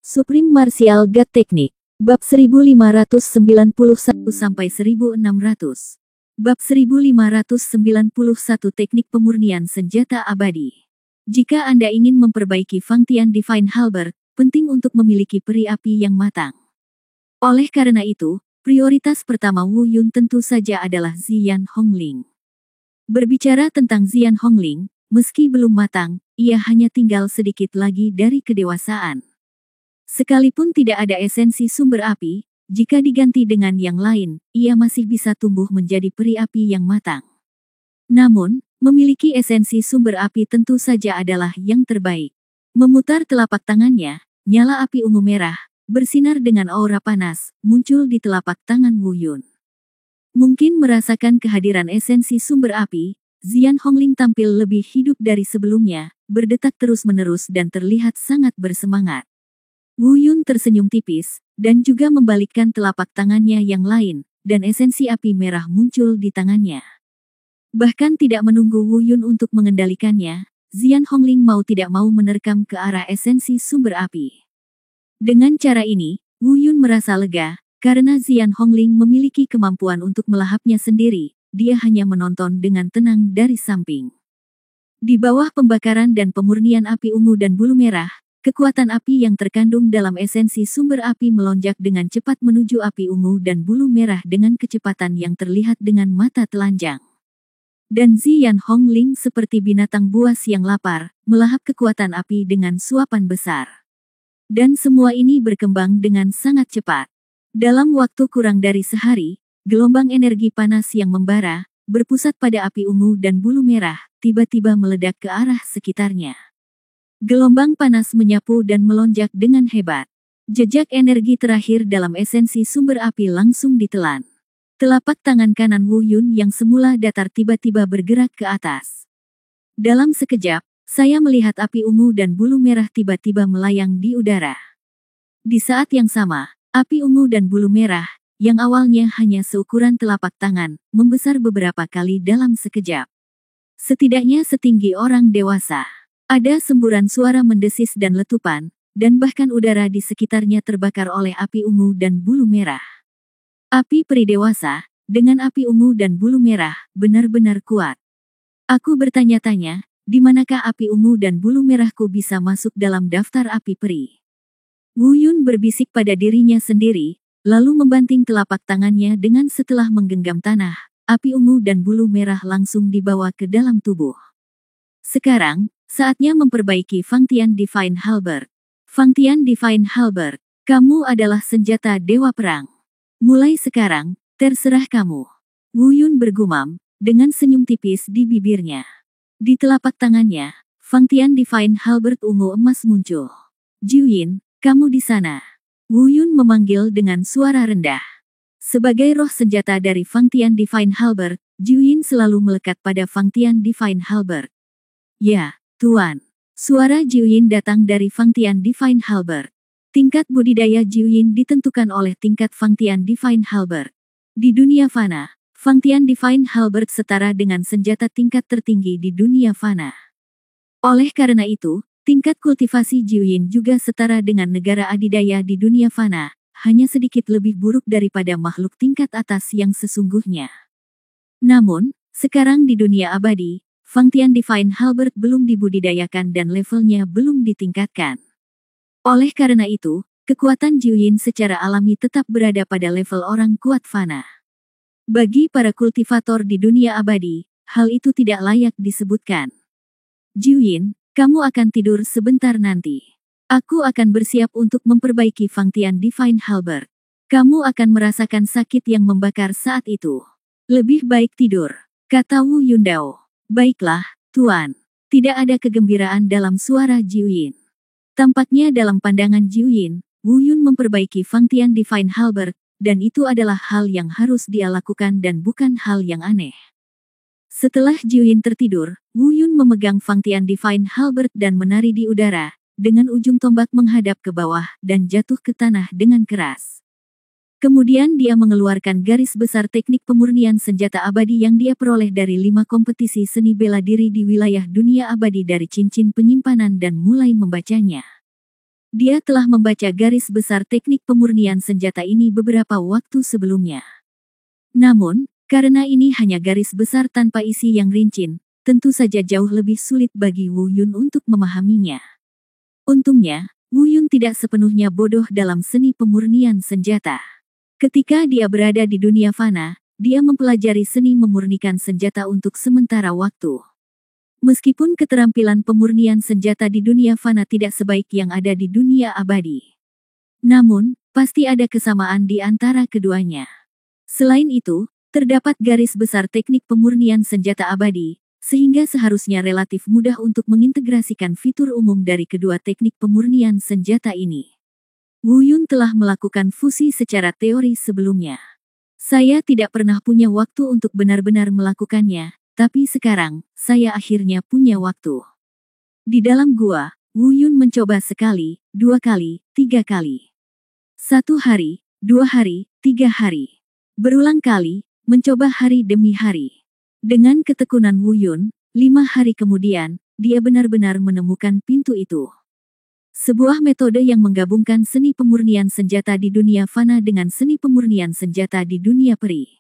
Supreme Martial God Technique. Bab 1591-1600. Bab 1591 Teknik Pemurnian Senjata Abadi. Jika Anda ingin memperbaiki Fangtian Divine Halberd, penting untuk memiliki peri api yang matang. Oleh karena itu, prioritas pertama Wu Yun tentu saja adalah Ziyan Hongling. Berbicara tentang Ziyan Hongling, meski belum matang, ia hanya tinggal sedikit lagi dari kedewasaan. Sekalipun tidak ada esensi sumber api, jika diganti dengan yang lain, ia masih bisa tumbuh menjadi peri api yang matang. Namun, memiliki esensi sumber api tentu saja adalah yang terbaik. Memutar telapak tangannya, nyala api ungu merah, bersinar dengan aura panas, muncul di telapak tangan Wu Yun. Mungkin merasakan kehadiran esensi sumber api, Ziyan Hongling tampil lebih hidup dari sebelumnya, berdetak terus-menerus dan terlihat sangat bersemangat. Wu Yun tersenyum tipis, dan juga membalikkan telapak tangannya yang lain, dan esensi api merah muncul di tangannya. Bahkan tidak menunggu Wu Yun untuk mengendalikannya, Ziyan Hongling mau tidak mau menerkam ke arah esensi sumber api. Dengan cara ini, Wu Yun merasa lega, karena Ziyan Hongling memiliki kemampuan untuk melahapnya sendiri, dia hanya menonton dengan tenang dari samping. Di bawah pembakaran dan pemurnian api ungu dan bulu merah, kekuatan api yang terkandung dalam esensi sumber api melonjak dengan cepat menuju api ungu dan bulu merah dengan kecepatan yang terlihat dengan mata telanjang. Dan Ziyan Hongling seperti binatang buas yang lapar, melahap kekuatan api dengan suapan besar. Dan semua ini berkembang dengan sangat cepat. Dalam waktu kurang dari sehari, gelombang energi panas yang membara, berpusat pada api ungu dan bulu merah, tiba-tiba meledak ke arah sekitarnya. Gelombang panas menyapu dan melonjak dengan hebat. Jejak energi terakhir dalam esensi sumber api langsung ditelan. Telapak tangan kanan Wu Yun yang semula datar tiba-tiba bergerak ke atas. Dalam sekejap, saya melihat api ungu dan bulu merah tiba-tiba melayang di udara. Di saat yang sama, api ungu dan bulu merah, yang awalnya hanya seukuran telapak tangan, membesar beberapa kali dalam sekejap. Setidaknya setinggi orang dewasa. Ada semburan suara mendesis dan letupan, dan bahkan udara di sekitarnya terbakar oleh api ungu dan bulu merah. Api peri dewasa, dengan api ungu dan bulu merah, benar-benar kuat. Aku bertanya-tanya, di manakah api ungu dan bulu merahku bisa masuk dalam daftar api peri? Wu Yun berbisik pada dirinya sendiri, lalu membanting telapak tangannya dengan setelah menggenggam tanah, api ungu dan bulu merah langsung dibawa ke dalam tubuh. Sekarang, saatnya memperbaiki Fangtian Divine Halberd. Fangtian Divine Halberd, kamu adalah senjata dewa perang. Mulai sekarang, terserah kamu. Wu Yun bergumam, dengan senyum tipis di bibirnya. Di telapak tangannya, Fangtian Divine Halberd ungu emas muncul. Jiuyin, kamu di sana. Wu Yun memanggil dengan suara rendah. Sebagai roh senjata dari Fangtian Divine Halberd, Jiuyin selalu melekat pada Fangtian Divine Halberd. Ya, Tuan. Suara Jiuyin datang dari Fangtian Divine Halberd. Tingkat budidaya Jiuyin ditentukan oleh tingkat Fangtian Divine Halberd. Di dunia fana, Fangtian Divine Halberd setara dengan senjata tingkat tertinggi di dunia fana. Oleh karena itu, tingkat kultivasi Jiuyin juga setara dengan negara adidaya di dunia fana, hanya sedikit lebih buruk daripada makhluk tingkat atas yang sesungguhnya. Namun, sekarang di dunia abadi, Fangtian Divine Halberd belum dibudidayakan dan levelnya belum ditingkatkan. Oleh karena itu, kekuatan Jiuyin secara alami tetap berada pada level orang kuat fana. Bagi para kultivator di dunia abadi, hal itu tidak layak disebutkan. Jiuyin, kamu akan tidur sebentar nanti. Aku akan bersiap untuk memperbaiki Fangtian Divine Halberd. Kamu akan merasakan sakit yang membakar saat itu. Lebih baik tidur, kata Wu Yundao. Baiklah, Tuan. Tidak ada kegembiraan dalam suara Jiuyin. Tampaknya dalam pandangan Jiuyin, Wu Yun memperbaiki Fangtian Divine Halberd, dan itu adalah hal yang harus dia lakukan dan bukan hal yang aneh. Setelah Jiuyin tertidur, Wu Yun memegang Fangtian Divine Halberd dan menari di udara, dengan ujung tombak menghadap ke bawah dan jatuh ke tanah dengan keras. Kemudian dia mengeluarkan garis besar teknik pemurnian senjata abadi yang dia peroleh dari 5 kompetisi seni bela diri di wilayah dunia abadi dari cincin penyimpanan dan mulai membacanya. Dia telah membaca garis besar teknik pemurnian senjata ini beberapa waktu sebelumnya. Namun, karena ini hanya garis besar tanpa isi yang rinci, tentu saja jauh lebih sulit bagi Wu Yun untuk memahaminya. Untungnya, Wu Yun tidak sepenuhnya bodoh dalam seni pemurnian senjata. Ketika dia berada di dunia fana, dia mempelajari seni memurnikan senjata untuk sementara waktu. Meskipun keterampilan pemurnian senjata di dunia fana tidak sebaik yang ada di dunia abadi. Namun, pasti ada kesamaan di antara keduanya. Selain itu, terdapat garis besar teknik pemurnian senjata abadi, sehingga seharusnya relatif mudah untuk mengintegrasikan fitur umum dari kedua teknik pemurnian senjata ini. Wu Yun telah melakukan fusi secara teori sebelumnya. Saya tidak pernah punya waktu untuk benar-benar melakukannya, tapi sekarang, saya akhirnya punya waktu. Di dalam gua, Wu Yun mencoba sekali, 2 kali, 3 kali. 1 hari, 2 hari, 3 hari. Berulang kali, mencoba hari demi hari. Dengan ketekunan Wu Yun, 5 hari kemudian, dia benar-benar menemukan pintu itu. Sebuah metode yang menggabungkan seni pemurnian senjata di dunia fana dengan seni pemurnian senjata di dunia peri.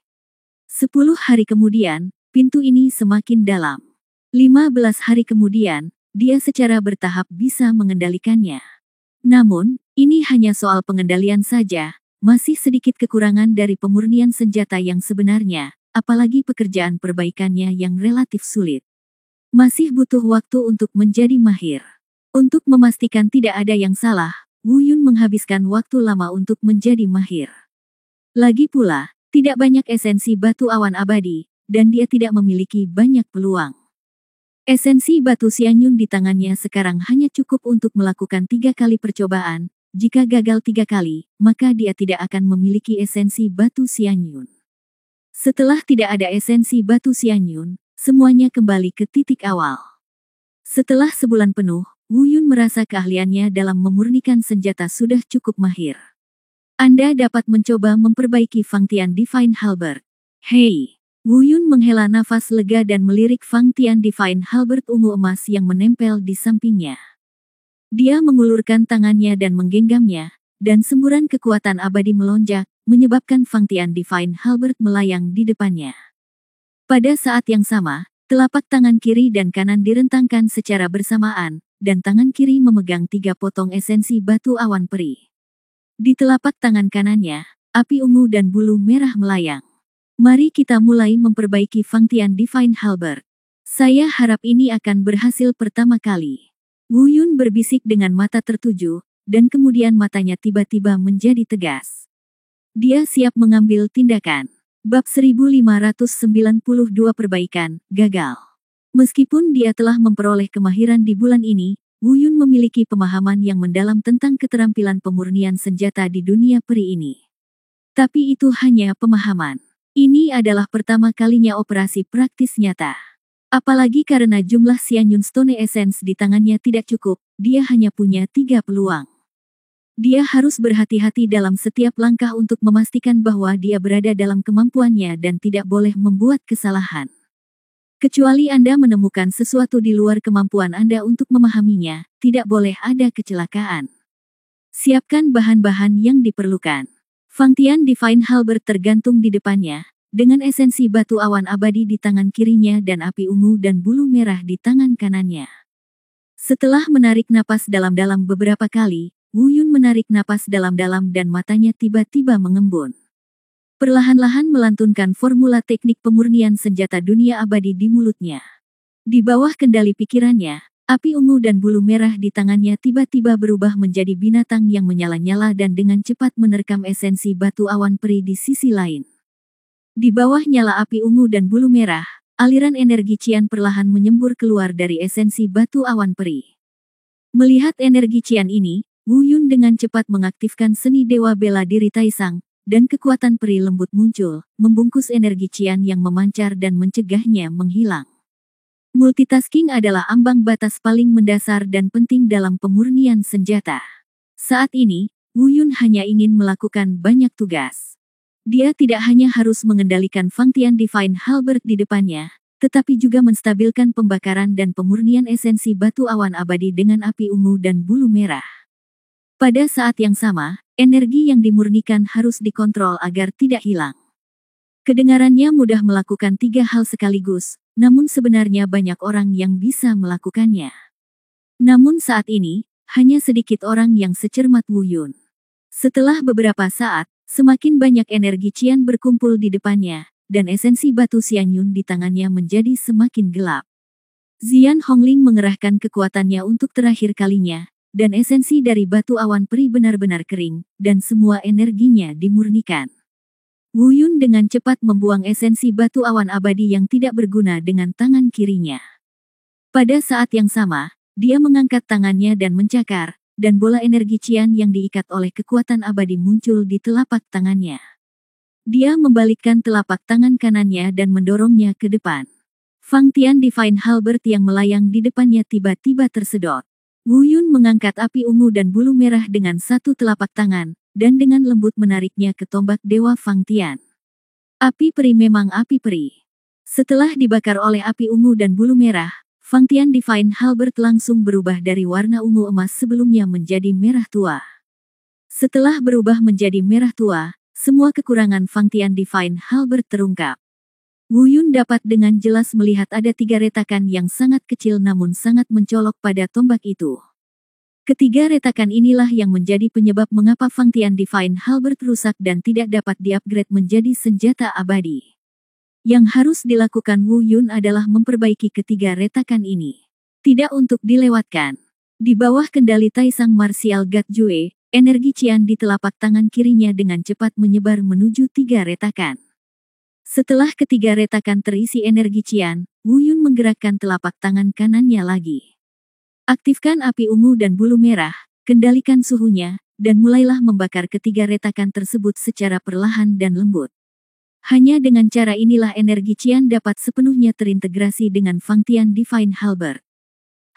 10 hari kemudian, pintu ini semakin dalam. 15 hari kemudian, dia secara bertahap bisa mengendalikannya. Namun, ini hanya soal pengendalian saja, masih sedikit kekurangan dari pemurnian senjata yang sebenarnya, apalagi pekerjaan perbaikannya yang relatif sulit. Masih butuh waktu untuk menjadi mahir. Untuk memastikan tidak ada yang salah, Wu Yun menghabiskan waktu lama untuk menjadi mahir. Lagi pula, tidak banyak esensi batu awan abadi, dan dia tidak memiliki banyak peluang. Esensi batu Xianyun di tangannya sekarang hanya cukup untuk melakukan 3 kali percobaan. Jika gagal 3 kali, maka dia tidak akan memiliki esensi batu Xianyun. Setelah tidak ada esensi batu Xianyun, semuanya kembali ke titik awal. Setelah sebulan penuh, Wu Yun merasa keahliannya dalam memurnikan senjata sudah cukup mahir. Anda dapat mencoba memperbaiki Fang Tian Divine Halberd. Hei! Wu Yun menghela nafas lega dan melirik Fang Tian Divine Halberd ungu emas yang menempel di sampingnya. Dia mengulurkan tangannya dan menggenggamnya, dan semburan kekuatan abadi melonjak, menyebabkan Fang Tian Divine Halberd melayang di depannya. Pada saat yang sama, telapak tangan kiri dan kanan direntangkan secara bersamaan, dan tangan kiri memegang 3 potong esensi batu awan peri. Di telapak tangan kanannya, api ungu dan bulu merah melayang. Mari kita mulai memperbaiki Fang Tian Divine Halberd. Saya harap ini akan berhasil pertama kali. Wu Yun berbisik dengan mata tertuju, dan kemudian matanya tiba-tiba menjadi tegas. Dia siap mengambil tindakan. Bab 1592 Perbaikan, gagal. Meskipun dia telah memperoleh kemahiran di bulan ini, Wu Yun memiliki pemahaman yang mendalam tentang keterampilan pemurnian senjata di dunia peri ini. Tapi itu hanya pemahaman. Ini adalah pertama kalinya operasi praktis nyata. Apalagi karena jumlah Xianyun Stone Essence di tangannya tidak cukup, dia hanya punya 3 peluang. Dia harus berhati-hati dalam setiap langkah untuk memastikan bahwa dia berada dalam kemampuannya dan tidak boleh membuat kesalahan. Kecuali Anda menemukan sesuatu di luar kemampuan Anda untuk memahaminya, tidak boleh ada kecelakaan. Siapkan bahan-bahan yang diperlukan. Fang Tian Divine Halberd tergantung di depannya, dengan esensi batu awan abadi di tangan kirinya dan api ungu dan bulu merah di tangan kanannya. Setelah menarik napas dalam-dalam beberapa kali, Wu Yun menarik napas dalam-dalam dan matanya tiba-tiba mengembun. Perlahan-lahan melantunkan formula teknik pemurnian senjata dunia abadi di mulutnya. Di bawah kendali pikirannya, api ungu dan bulu merah di tangannya tiba-tiba berubah menjadi binatang yang menyala-nyala dan dengan cepat menerkam esensi batu awan peri di sisi lain. Di bawah nyala api ungu dan bulu merah, aliran energi Qian perlahan menyembur keluar dari esensi batu awan peri. Melihat energi Qian ini, Wu Yun dengan cepat mengaktifkan seni dewa bela diri Taisang, dan kekuatan peri lembut muncul, membungkus energi Qian yang memancar dan mencegahnya menghilang. Multitasking adalah ambang batas paling mendasar dan penting dalam pemurnian senjata. Saat ini, Wu Yun hanya ingin melakukan banyak tugas. Dia tidak hanya harus mengendalikan Fang Tian Divine Halberd di depannya, tetapi juga menstabilkan pembakaran dan pemurnian esensi batu awan abadi dengan api ungu dan bulu merah. Pada saat yang sama, energi yang dimurnikan harus dikontrol agar tidak hilang. Kedengarannya mudah melakukan 3 hal sekaligus, namun sebenarnya banyak orang yang bisa melakukannya. Namun saat ini, hanya sedikit orang yang secermat Wu Yun. Setelah beberapa saat, semakin banyak energi Qian berkumpul di depannya, dan esensi batu Xianyun di tangannya menjadi semakin gelap. Zian Hongling mengerahkan kekuatannya untuk terakhir kalinya, dan esensi dari batu awan peri benar-benar kering, dan semua energinya dimurnikan. Wu Yun dengan cepat membuang esensi batu awan abadi yang tidak berguna dengan tangan kirinya. Pada saat yang sama, dia mengangkat tangannya dan mencakar, dan bola energi Qian yang diikat oleh kekuatan abadi muncul di telapak tangannya. Dia membalikkan telapak tangan kanannya dan mendorongnya ke depan. Fang Tian Divine Halberd yang melayang di depannya tiba-tiba tersedot. Wu Yun mengangkat api ungu dan bulu merah dengan satu telapak tangan, dan dengan lembut menariknya ke tombak Dewa Fang Tian. Api peri memang api peri. Setelah dibakar oleh api ungu dan bulu merah, Fang Tian Divine Halberd langsung berubah dari warna ungu emas sebelumnya menjadi merah tua. Setelah berubah menjadi merah tua, semua kekurangan Fang Tian Divine Halberd terungkap. Wu Yun dapat dengan jelas melihat ada 3 retakan yang sangat kecil namun sangat mencolok pada tombak itu. Ketiga retakan inilah yang menjadi penyebab mengapa Fang Tian Divine Halberd rusak dan tidak dapat di-upgrade menjadi senjata abadi. Yang harus dilakukan Wu Yun adalah memperbaiki ketiga retakan ini. Tidak untuk dilewatkan. Di bawah kendali Taisang Martial God Jue, energi Qian di telapak tangan kirinya dengan cepat menyebar menuju 3 retakan. Setelah ketiga retakan terisi energi Qian, Wu Yun menggerakkan telapak tangan kanannya lagi. Aktifkan api ungu dan bulu merah, kendalikan suhunya, dan mulailah membakar ketiga retakan tersebut secara perlahan dan lembut. Hanya dengan cara inilah energi Qian dapat sepenuhnya terintegrasi dengan Fang Tian Divine Halberd.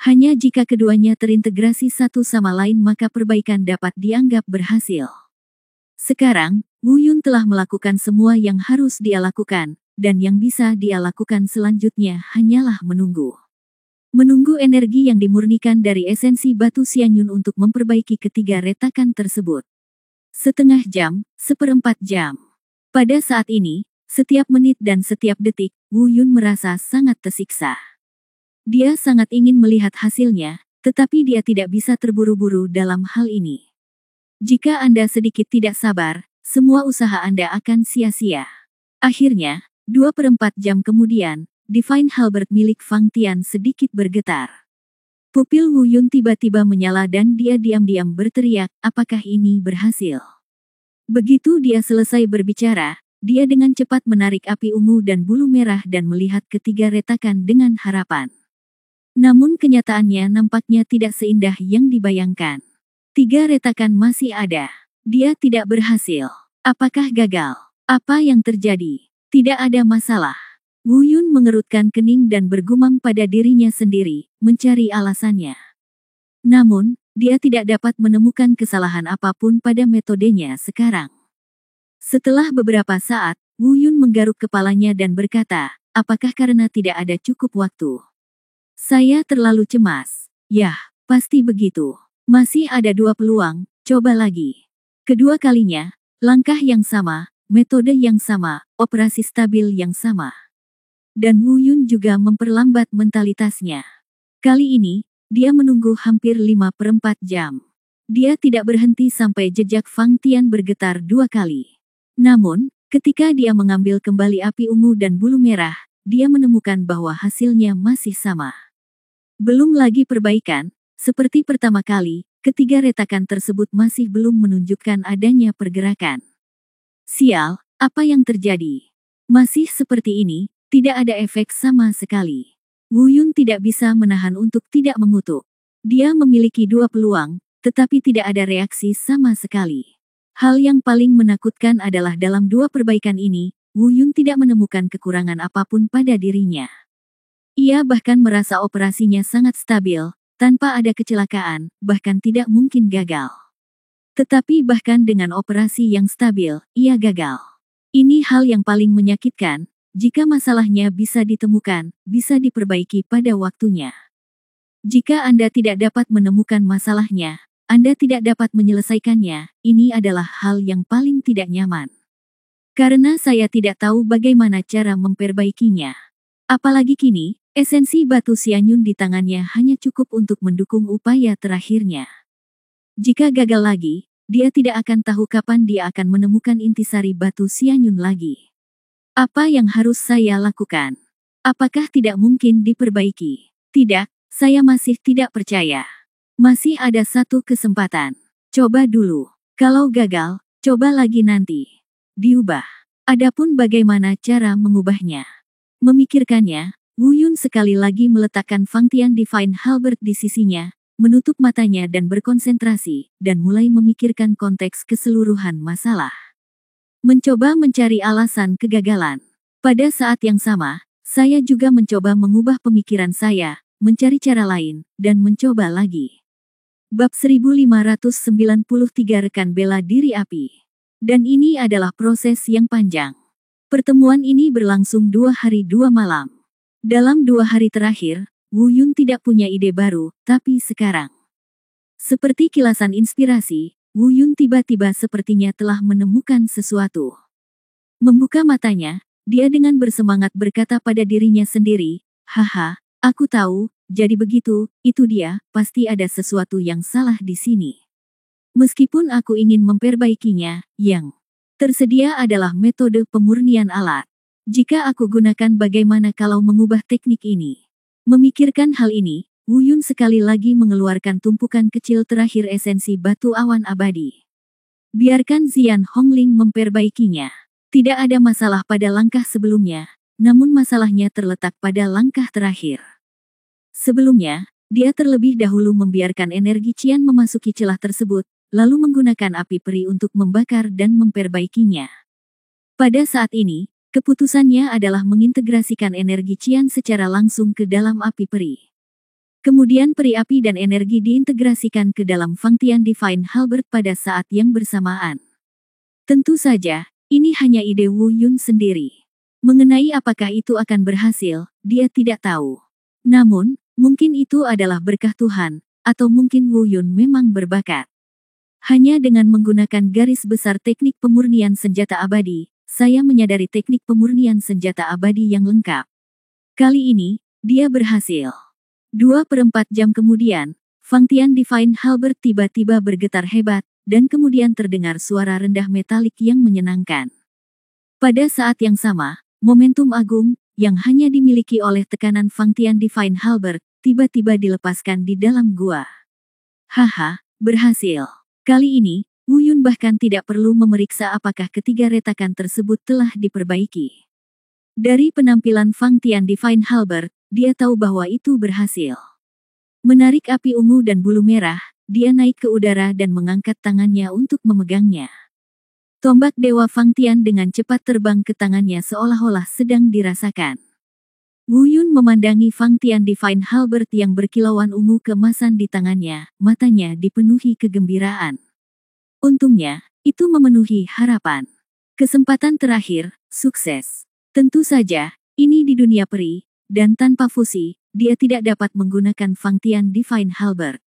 Hanya jika keduanya terintegrasi satu sama lain maka perbaikan dapat dianggap berhasil. Sekarang, Wu Yun telah melakukan semua yang harus dia lakukan, dan yang bisa dia lakukan selanjutnya hanyalah menunggu. Menunggu energi yang dimurnikan dari esensi batu Xianyun untuk memperbaiki ketiga retakan tersebut. Setengah jam, 1/4 jam. Pada saat ini, setiap menit dan setiap detik, Wu Yun merasa sangat tersiksa. Dia sangat ingin melihat hasilnya, tetapi dia tidak bisa terburu-buru dalam hal ini. Jika Anda sedikit tidak sabar, semua usaha Anda akan sia-sia. Akhirnya, 2/4 jam kemudian, Divine Halberd milik Fang Tian sedikit bergetar. Pupil Wu Yun tiba-tiba menyala dan dia diam-diam berteriak, apakah ini berhasil? Begitu dia selesai berbicara, dia dengan cepat menarik api ungu dan bulu merah dan melihat ketiga retakan dengan harapan. Namun kenyataannya nampaknya tidak seindah yang dibayangkan. 3 retakan masih ada. Dia tidak berhasil. Apakah gagal? Apa yang terjadi? Tidak ada masalah. Wu Yun mengerutkan kening dan bergumam pada dirinya sendiri, mencari alasannya. Namun, dia tidak dapat menemukan kesalahan apapun pada metodenya sekarang. Setelah beberapa saat, Wu Yun menggaruk kepalanya dan berkata, apakah karena tidak ada cukup waktu? Saya terlalu cemas. Yah, pasti begitu. Masih ada 2 peluang, coba lagi. Kedua kalinya, langkah yang sama, metode yang sama, operasi stabil yang sama. Dan Wu Yun juga memperlambat mentalitasnya. Kali ini, dia menunggu hampir 5/4 jam. Dia tidak berhenti sampai jejak Fang Tian bergetar 2 kali. Namun, ketika dia mengambil kembali api ungu dan bulu merah, dia menemukan bahwa hasilnya masih sama. Belum lagi perbaikan. Seperti pertama kali, ketiga retakan tersebut masih belum menunjukkan adanya pergerakan. Sial, apa yang terjadi? Masih seperti ini, tidak ada efek sama sekali. Wu Yun tidak bisa menahan untuk tidak mengutuk. Dia memiliki 2 peluang, tetapi tidak ada reaksi sama sekali. Hal yang paling menakutkan adalah dalam 2 perbaikan ini, Wu Yun tidak menemukan kekurangan apapun pada dirinya. Ia bahkan merasa operasinya sangat stabil, tanpa ada kecelakaan, bahkan tidak mungkin gagal. Tetapi bahkan dengan operasi yang stabil, ia gagal. Ini hal yang paling menyakitkan, jika masalahnya bisa ditemukan, bisa diperbaiki pada waktunya. Jika Anda tidak dapat menemukan masalahnya, Anda tidak dapat menyelesaikannya, ini adalah hal yang paling tidak nyaman. Karena saya tidak tahu bagaimana cara memperbaikinya. Apalagi kini, esensi batu sianyun di tangannya hanya cukup untuk mendukung upaya terakhirnya. Jika gagal lagi, dia tidak akan tahu kapan dia akan menemukan intisari batu sianyun lagi. Apa yang harus saya lakukan? Apakah tidak mungkin diperbaiki? Tidak, saya masih tidak percaya. Masih ada satu kesempatan. Coba dulu. Kalau gagal, coba lagi nanti. Diubah. Adapun bagaimana cara mengubahnya? Memikirkannya, Wu Yun sekali lagi meletakkan Fangtian Divine Halberd di sisinya, menutup matanya dan berkonsentrasi, dan mulai memikirkan konteks keseluruhan masalah. Mencoba mencari alasan kegagalan. Pada saat yang sama, saya juga mencoba mengubah pemikiran saya, mencari cara lain, dan mencoba lagi. Bab 1593 Rekan Bela Diri Api. Dan ini adalah proses yang panjang. Pertemuan ini berlangsung 2 hari 2 malam. Dalam 2 hari terakhir, Wu Yun tidak punya ide baru, tapi sekarang. Seperti kilasan inspirasi, Wu Yun tiba-tiba sepertinya telah menemukan sesuatu. Membuka matanya, dia dengan bersemangat berkata pada dirinya sendiri, "Haha, aku tahu, jadi begitu, itu dia, pasti ada sesuatu yang salah di sini. Meskipun aku ingin memperbaikinya, yang tersedia adalah metode pemurnian alat. Jika aku gunakan bagaimana kalau mengubah teknik ini?" Memikirkan hal ini, Wu Yun sekali lagi mengeluarkan tumpukan kecil terakhir esensi batu awan abadi. Biarkan Zian Hongling memperbaikinya. Tidak ada masalah pada langkah sebelumnya, namun masalahnya terletak pada langkah terakhir. Sebelumnya, dia terlebih dahulu membiarkan energi Qian memasuki celah tersebut, lalu menggunakan api peri untuk membakar dan memperbaikinya. Pada saat ini, keputusannya adalah mengintegrasikan energi Qian secara langsung ke dalam api peri. Kemudian peri api dan energi diintegrasikan ke dalam Fangtian Divine Halberd pada saat yang bersamaan. Tentu saja, ini hanya ide Wu Yun sendiri. Mengenai apakah itu akan berhasil, dia tidak tahu. Namun, mungkin itu adalah berkah Tuhan, atau mungkin Wu Yun memang berbakat. Hanya dengan menggunakan garis besar teknik pemurnian senjata abadi, saya menyadari teknik pemurnian senjata abadi yang lengkap. Kali ini, dia berhasil. 2/4 jam kemudian, Fangtian Divine Halberd tiba-tiba bergetar hebat, dan kemudian terdengar suara rendah metalik yang menyenangkan. Pada saat yang sama, momentum agung, yang hanya dimiliki oleh tekanan Fangtian Divine Halberd, tiba-tiba dilepaskan di dalam gua. Haha, berhasil. Kali ini, Wu Yun bahkan tidak perlu memeriksa apakah ketiga retakan tersebut telah diperbaiki. Dari penampilan Fangtian Divine Halberd, dia tahu bahwa itu berhasil. Menarik api ungu dan bulu merah, dia naik ke udara dan mengangkat tangannya untuk memegangnya. Tombak Dewa Fangtian dengan cepat terbang ke tangannya seolah-olah sedang dirasakan. Wu Yun memandangi Fangtian Divine Halberd yang berkilauan ungu keemasan di tangannya, matanya dipenuhi kegembiraan. Untungnya, itu memenuhi harapan. Kesempatan terakhir, sukses. Tentu saja, ini di dunia peri, dan tanpa fusi, dia tidak dapat menggunakan Fangtian Divine Halberd.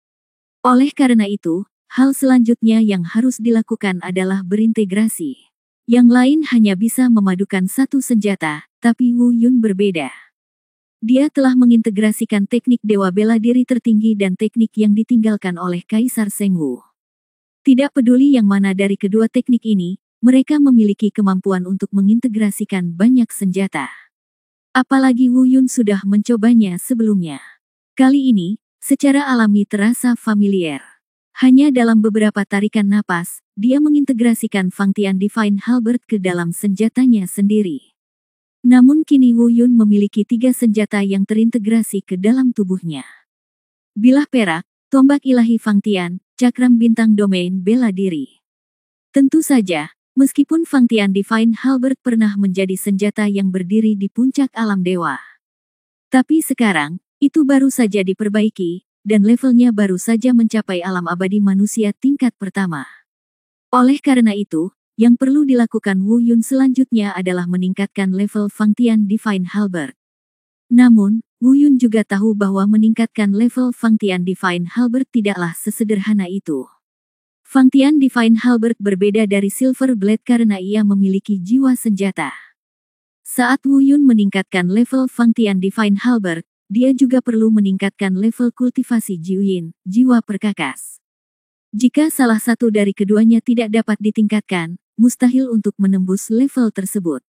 Oleh karena itu, hal selanjutnya yang harus dilakukan adalah berintegrasi. Yang lain hanya bisa memadukan satu senjata, tapi Wu Yun berbeda. Dia telah mengintegrasikan teknik dewa bela diri tertinggi dan teknik yang ditinggalkan oleh Kaisar Shengwu. Tidak peduli yang mana dari kedua teknik ini, mereka memiliki kemampuan untuk mengintegrasikan banyak senjata. Apalagi Wu Yun sudah mencobanya sebelumnya. Kali ini, secara alami terasa familiar. Hanya dalam beberapa tarikan napas, dia mengintegrasikan Fangtian Divine Halberd ke dalam senjatanya sendiri. Namun kini Wu Yun memiliki 3 senjata yang terintegrasi ke dalam tubuhnya. Bilah perak, tombak ilahi Fangtian, cakram bintang domain bela diri. Tentu saja, meskipun Fangtian Divine Halberd pernah menjadi senjata yang berdiri di puncak alam dewa. Tapi sekarang, itu baru saja diperbaiki, dan levelnya baru saja mencapai alam abadi manusia tingkat pertama. Oleh karena itu, yang perlu dilakukan Wu Yun selanjutnya adalah meningkatkan level Fangtian Divine Halberd. Namun, Wu Yun juga tahu bahwa meningkatkan level Fangtian Divine Halberd tidaklah sesederhana itu. Fangtian Divine Halberd berbeda dari Silver Blade karena ia memiliki jiwa senjata. Saat Wu Yun meningkatkan level Fangtian Divine Halberd, dia juga perlu meningkatkan level kultivasi Jiuyin, jiwa perkakas. Jika salah satu dari keduanya tidak dapat ditingkatkan, mustahil untuk menembus level tersebut.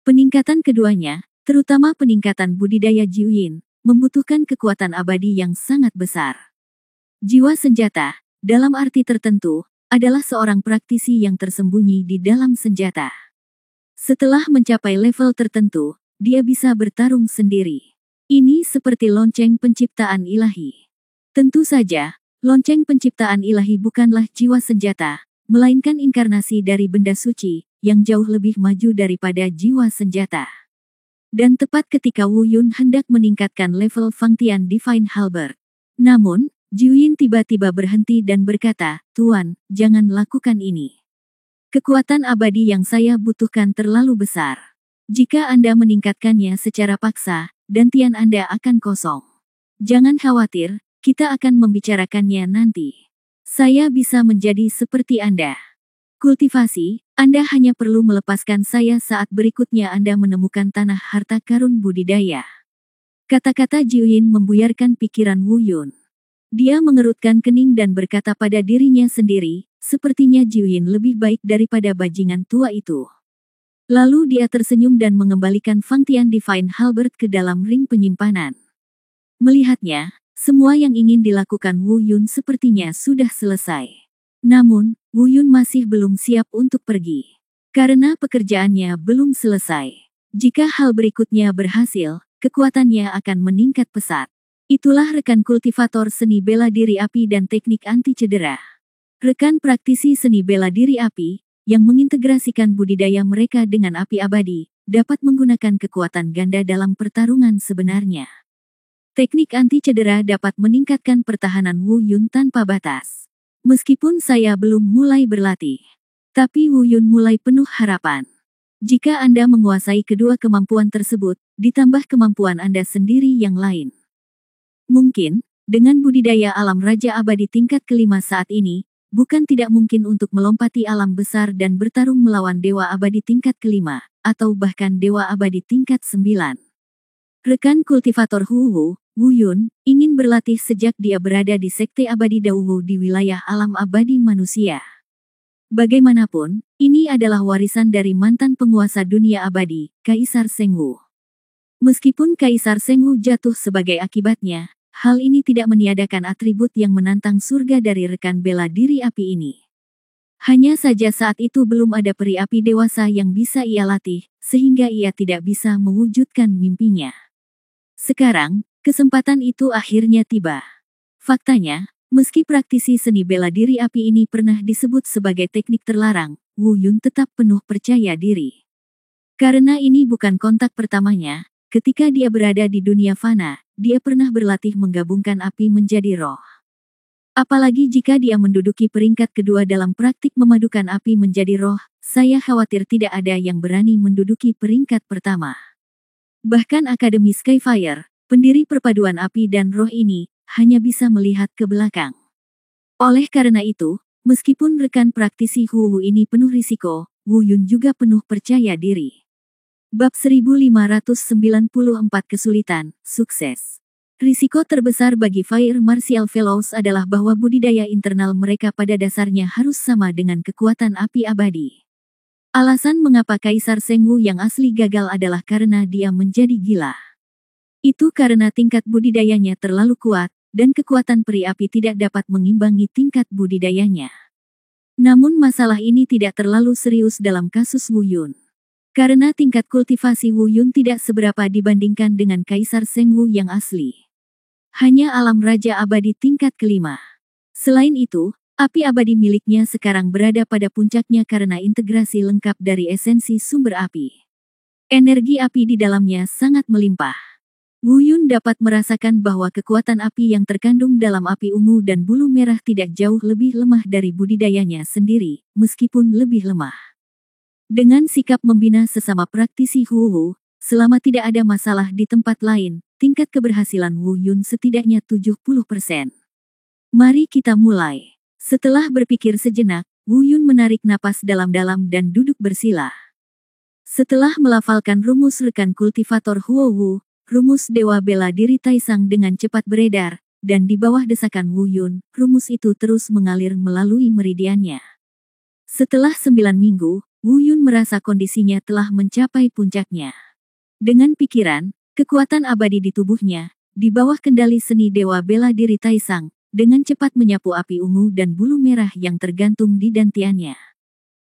Peningkatan keduanya, terutama peningkatan budidaya Jiuyin, membutuhkan kekuatan abadi yang sangat besar. Jiwa senjata, dalam arti tertentu, adalah seorang praktisi yang tersembunyi di dalam senjata. Setelah mencapai level tertentu, dia bisa bertarung sendiri. Ini seperti lonceng penciptaan ilahi. Tentu saja, lonceng penciptaan ilahi bukanlah jiwa senjata, melainkan inkarnasi dari benda suci, yang jauh lebih maju daripada jiwa senjata. Dan tepat ketika Wu Yun hendak meningkatkan level Fangtian Divine Halberd. Namun, Jiuyin tiba-tiba berhenti dan berkata, "Tuan, jangan lakukan ini. Kekuatan abadi yang saya butuhkan terlalu besar. Jika Anda meningkatkannya secara paksa, dantian Anda akan kosong. Jangan khawatir, kita akan membicarakannya nanti. Saya bisa menjadi seperti Anda. Kultivasi, Anda hanya perlu melepaskan saya saat berikutnya Anda menemukan tanah harta karun budidaya." Kata-kata Jiuyin membuyarkan pikiran Wu Yun. Dia mengerutkan kening dan berkata pada dirinya sendiri, sepertinya Jiuyin lebih baik daripada bajingan tua itu. Lalu dia tersenyum dan mengembalikan Fangtian Divine Halberd ke dalam ring penyimpanan. Melihatnya, semua yang ingin dilakukan Wu Yun sepertinya sudah selesai. Namun, Wu Yun masih belum siap untuk pergi. Karena pekerjaannya belum selesai. Jika hal berikutnya berhasil, kekuatannya akan meningkat pesat. Itulah rekan kultivator seni bela diri api dan teknik anti cedera. Rekan praktisi seni bela diri api, yang mengintegrasikan budidaya mereka dengan api abadi, dapat menggunakan kekuatan ganda dalam pertarungan sebenarnya. Teknik anti cedera dapat meningkatkan pertahanan Wu Yun tanpa batas. Meskipun saya belum mulai berlatih, tapi Wu Yun mulai penuh harapan. Jika Anda menguasai kedua kemampuan tersebut, ditambah kemampuan Anda sendiri yang lain. Mungkin, dengan budidaya alam Raja Abadi tingkat kelima saat ini, bukan tidak mungkin untuk melompati alam besar dan bertarung melawan Dewa Abadi tingkat kelima, atau bahkan Dewa Abadi tingkat 9. Rekan kultivator Wu Yun, ingin berlatih sejak dia berada di Sekte Abadi Daowu di wilayah alam abadi manusia. Bagaimanapun, ini adalah warisan dari mantan penguasa dunia abadi, Kaisar Shengwu. Meskipun Kaisar Shengwu jatuh sebagai akibatnya, hal ini tidak meniadakan atribut yang menantang surga dari rekan bela diri api ini. Hanya saja saat itu belum ada peri api dewasa yang bisa ia latih, sehingga ia tidak bisa mewujudkan mimpinya. Sekarang, kesempatan itu akhirnya tiba. Faktanya, meski praktisi seni bela diri api ini pernah disebut sebagai teknik terlarang, Wu Yun tetap penuh percaya diri. Karena ini bukan kontak pertamanya, ketika dia berada di dunia fana, dia pernah berlatih menggabungkan api menjadi roh. Apalagi jika dia menduduki peringkat kedua dalam praktik memadukan api menjadi roh, saya khawatir tidak ada yang berani menduduki peringkat pertama. Bahkan Akademi Skyfire, pendiri perpaduan api dan roh ini, hanya bisa melihat ke belakang. Oleh karena itu, meskipun rekan praktisi Wu ini penuh risiko, Wu Yun juga penuh percaya diri. Bab 1594 Kesulitan, Sukses. Risiko terbesar bagi Fire Martial Fellows adalah bahwa budidaya internal mereka pada dasarnya harus sama dengan kekuatan api abadi. Alasan mengapa Kaisar Shengwu yang asli gagal adalah karena dia menjadi gila. Itu karena tingkat budidayanya terlalu kuat, dan kekuatan peri api tidak dapat mengimbangi tingkat budidayanya. Namun masalah ini tidak terlalu serius dalam kasus Wu Yun. Karena tingkat kultivasi Wu Yun tidak seberapa dibandingkan dengan Kaisar Shengwu yang asli. Hanya alam Raja Abadi tingkat kelima. Selain itu, api abadi miliknya sekarang berada pada puncaknya karena integrasi lengkap dari esensi sumber api. Energi api di dalamnya sangat melimpah. Wu Yun dapat merasakan bahwa kekuatan api yang terkandung dalam api ungu dan bulu merah tidak jauh lebih lemah dari budidayanya sendiri, meskipun lebih lemah. Dengan sikap membina sesama praktisi Wu, selama tidak ada masalah di tempat lain, tingkat keberhasilan Wu Yun setidaknya 70%. Mari kita mulai. Setelah berpikir sejenak, Wu Yun menarik napas dalam-dalam dan duduk bersila. Setelah melafalkan rumus rekan kultivator Huo Wu, rumus Dewa Bela Diri Taisang dengan cepat beredar, dan di bawah desakan Wu Yun, rumus itu terus mengalir melalui meridiannya. Setelah 9 minggu, Wu Yun merasa kondisinya telah mencapai puncaknya. Dengan pikiran, kekuatan abadi di tubuhnya, di bawah kendali seni Dewa Bela Diri Taisang, dengan cepat menyapu api ungu dan bulu merah yang tergantung di dantiannya.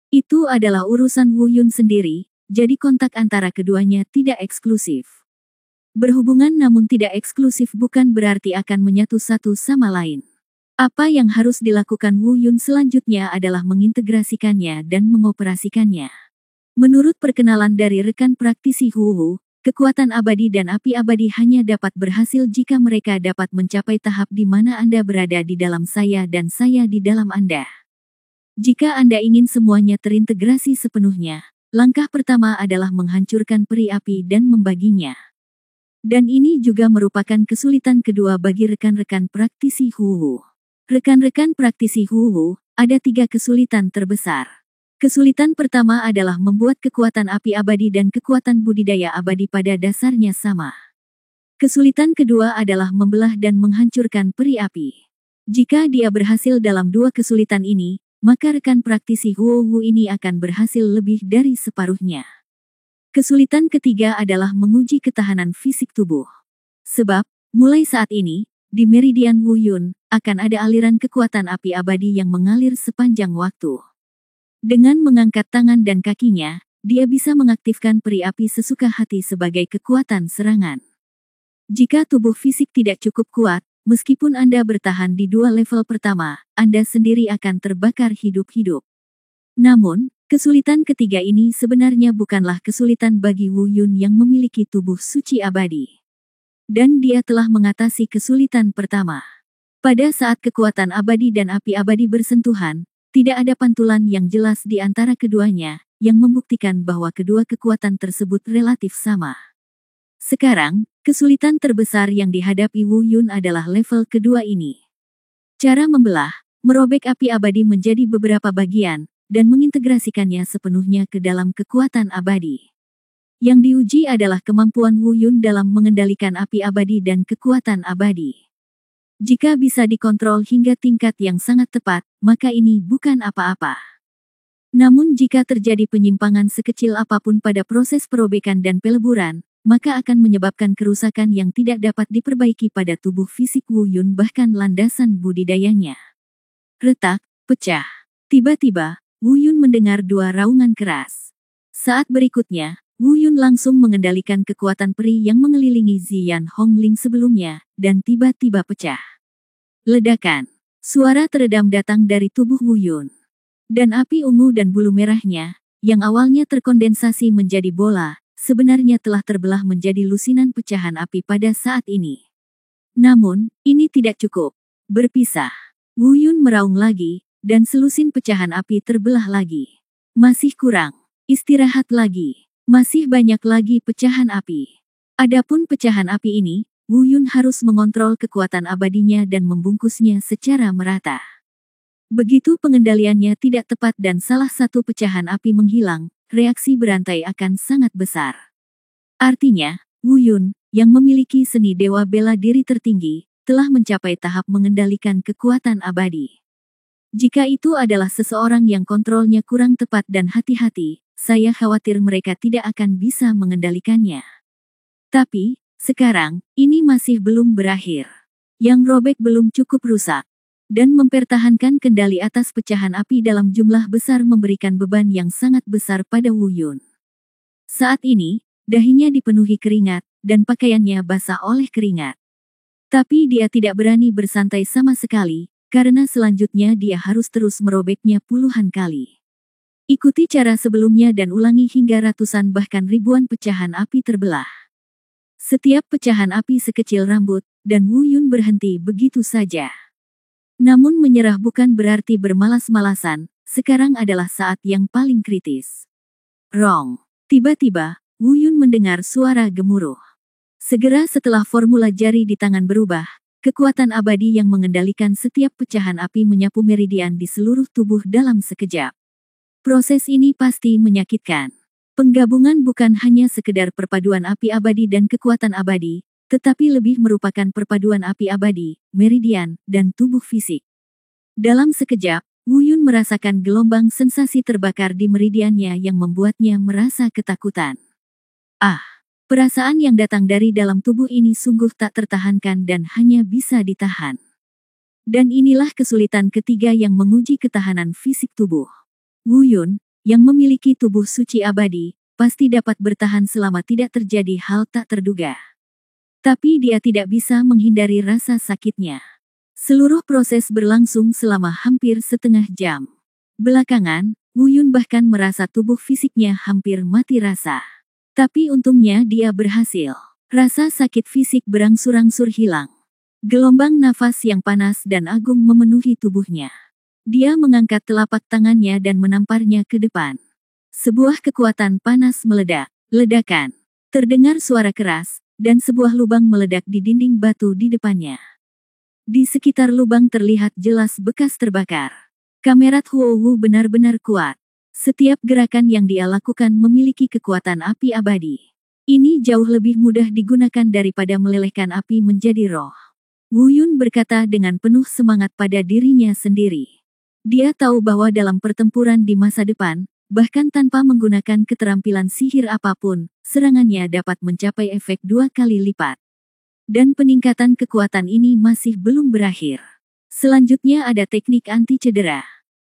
Itu adalah urusan Wu Yun sendiri, jadi kontak antara keduanya tidak eksklusif. Berhubungan namun tidak eksklusif bukan berarti akan menyatu satu sama lain. Apa yang harus dilakukan Wu Yun selanjutnya adalah mengintegrasikannya dan mengoperasikannya. Menurut perkenalan dari rekan praktisi Hu Wu, kekuatan abadi dan api abadi hanya dapat berhasil jika mereka dapat mencapai tahap di mana Anda berada di dalam saya dan saya di dalam Anda. Jika Anda ingin semuanya terintegrasi sepenuhnya, langkah pertama adalah menghancurkan peri api dan membaginya. Dan ini juga merupakan kesulitan kedua bagi rekan-rekan praktisi Hu Wu. Rekan-rekan praktisi Hu Wu, ada 3 kesulitan terbesar. Kesulitan pertama adalah membuat kekuatan api abadi dan kekuatan budidaya abadi pada dasarnya sama. Kesulitan kedua adalah membelah dan menghancurkan peri api. Jika dia berhasil dalam 2 kesulitan ini, maka rekan praktisi Huo Wu ini akan berhasil lebih dari separuhnya. Kesulitan ketiga adalah menguji ketahanan fisik tubuh. Sebab, mulai saat ini, di meridian Wu Yun, akan ada aliran kekuatan api abadi yang mengalir sepanjang waktu. Dengan mengangkat tangan dan kakinya, dia bisa mengaktifkan peri api sesuka hati sebagai kekuatan serangan. Jika tubuh fisik tidak cukup kuat, meskipun Anda bertahan di 2 level pertama, Anda sendiri akan terbakar hidup-hidup. Namun, kesulitan ketiga ini sebenarnya bukanlah kesulitan bagi Wu Yun yang memiliki tubuh suci abadi. Dan dia telah mengatasi kesulitan pertama. Pada saat kekuatan abadi dan api abadi bersentuhan, tidak ada pantulan yang jelas di antara keduanya, yang membuktikan bahwa kedua kekuatan tersebut relatif sama. Sekarang, kesulitan terbesar yang dihadapi Wu Yun adalah level kedua ini. Cara membelah, merobek api abadi menjadi beberapa bagian, dan mengintegrasikannya sepenuhnya ke dalam kekuatan abadi. Yang diuji adalah kemampuan Wu Yun dalam mengendalikan api abadi dan kekuatan abadi. Jika bisa dikontrol hingga tingkat yang sangat tepat, maka ini bukan apa-apa. Namun jika terjadi penyimpangan sekecil apapun pada proses perobekan dan peleburan, maka akan menyebabkan kerusakan yang tidak dapat diperbaiki pada tubuh fisik Wu Yun bahkan landasan budidayanya. Retak, pecah. Tiba-tiba, Wu Yun mendengar 2 raungan keras. Saat berikutnya, Wu Yun langsung mengendalikan kekuatan peri yang mengelilingi Ziyan Hongling sebelumnya, dan tiba-tiba pecah. Ledakan. Suara teredam datang dari tubuh Wu Yun. Dan api ungu dan bulu merahnya, yang awalnya terkondensasi menjadi bola, sebenarnya telah terbelah menjadi lusinan pecahan api pada saat ini. Namun, ini tidak cukup. Berpisah. Wu Yun meraung lagi, dan selusin pecahan api terbelah lagi. Masih kurang. Istirahat lagi. Masih banyak lagi pecahan api. Adapun pecahan api ini, Wu Yun harus mengontrol kekuatan abadinya dan membungkusnya secara merata. Begitu pengendaliannya tidak tepat dan salah satu pecahan api menghilang, reaksi berantai akan sangat besar. Artinya, Wu Yun, yang memiliki seni dewa bela diri tertinggi, telah mencapai tahap mengendalikan kekuatan abadi. Jika itu adalah seseorang yang kontrolnya kurang tepat dan hati-hati, saya khawatir mereka tidak akan bisa mengendalikannya. Tapi, sekarang, ini masih belum berakhir. Yang robek belum cukup rusak. Dan mempertahankan kendali atas pecahan api dalam jumlah besar memberikan beban yang sangat besar pada Wu Yun. Saat ini, dahinya dipenuhi keringat, dan pakaiannya basah oleh keringat. Tapi dia tidak berani bersantai sama sekali, karena selanjutnya dia harus terus merobeknya puluhan kali. Ikuti cara sebelumnya dan ulangi hingga ratusan bahkan ribuan pecahan api terbelah. Setiap pecahan api sekecil rambut, dan Wu Yun berhenti begitu saja. Namun menyerah bukan berarti bermalas-malasan, sekarang adalah saat yang paling kritis. Rong. Tiba-tiba, Wu Yun mendengar suara gemuruh. Segera setelah formula jari di tangan berubah, kekuatan abadi yang mengendalikan setiap pecahan api menyapu meridian di seluruh tubuh dalam sekejap. Proses ini pasti menyakitkan. Penggabungan bukan hanya sekedar perpaduan api abadi dan kekuatan abadi, tetapi lebih merupakan perpaduan api abadi, meridian, dan tubuh fisik. Dalam sekejap, Wu Yun merasakan gelombang sensasi terbakar di meridiannya yang membuatnya merasa ketakutan. Perasaan yang datang dari dalam tubuh ini sungguh tak tertahankan dan hanya bisa ditahan. Dan inilah kesulitan ketiga yang menguji ketahanan fisik tubuh. Wu Yun, yang memiliki tubuh suci abadi, pasti dapat bertahan selama tidak terjadi hal tak terduga. Tapi dia tidak bisa menghindari rasa sakitnya. Seluruh proses berlangsung selama hampir setengah jam. Belakangan, Wu Yun bahkan merasa tubuh fisiknya hampir mati rasa. Tapi untungnya dia berhasil. Rasa sakit fisik berangsur-angsur hilang. Gelombang nafas yang panas dan agung memenuhi tubuhnya. Dia mengangkat telapak tangannya dan menamparnya ke depan. Sebuah kekuatan panas meledak. Ledakan. Terdengar suara keras, dan sebuah lubang meledak di dinding batu di depannya. Di sekitar lubang terlihat jelas bekas terbakar. Kamerat Huo Wu benar-benar kuat. Setiap gerakan yang dia lakukan memiliki kekuatan api abadi. Ini jauh lebih mudah digunakan daripada melelehkan api menjadi roh. Wu Yun berkata dengan penuh semangat pada dirinya sendiri. Dia tahu bahwa dalam pertempuran di masa depan, bahkan tanpa menggunakan keterampilan sihir apapun, serangannya dapat mencapai efek 2 kali lipat. Dan peningkatan kekuatan ini masih belum berakhir. Selanjutnya ada teknik anti cedera.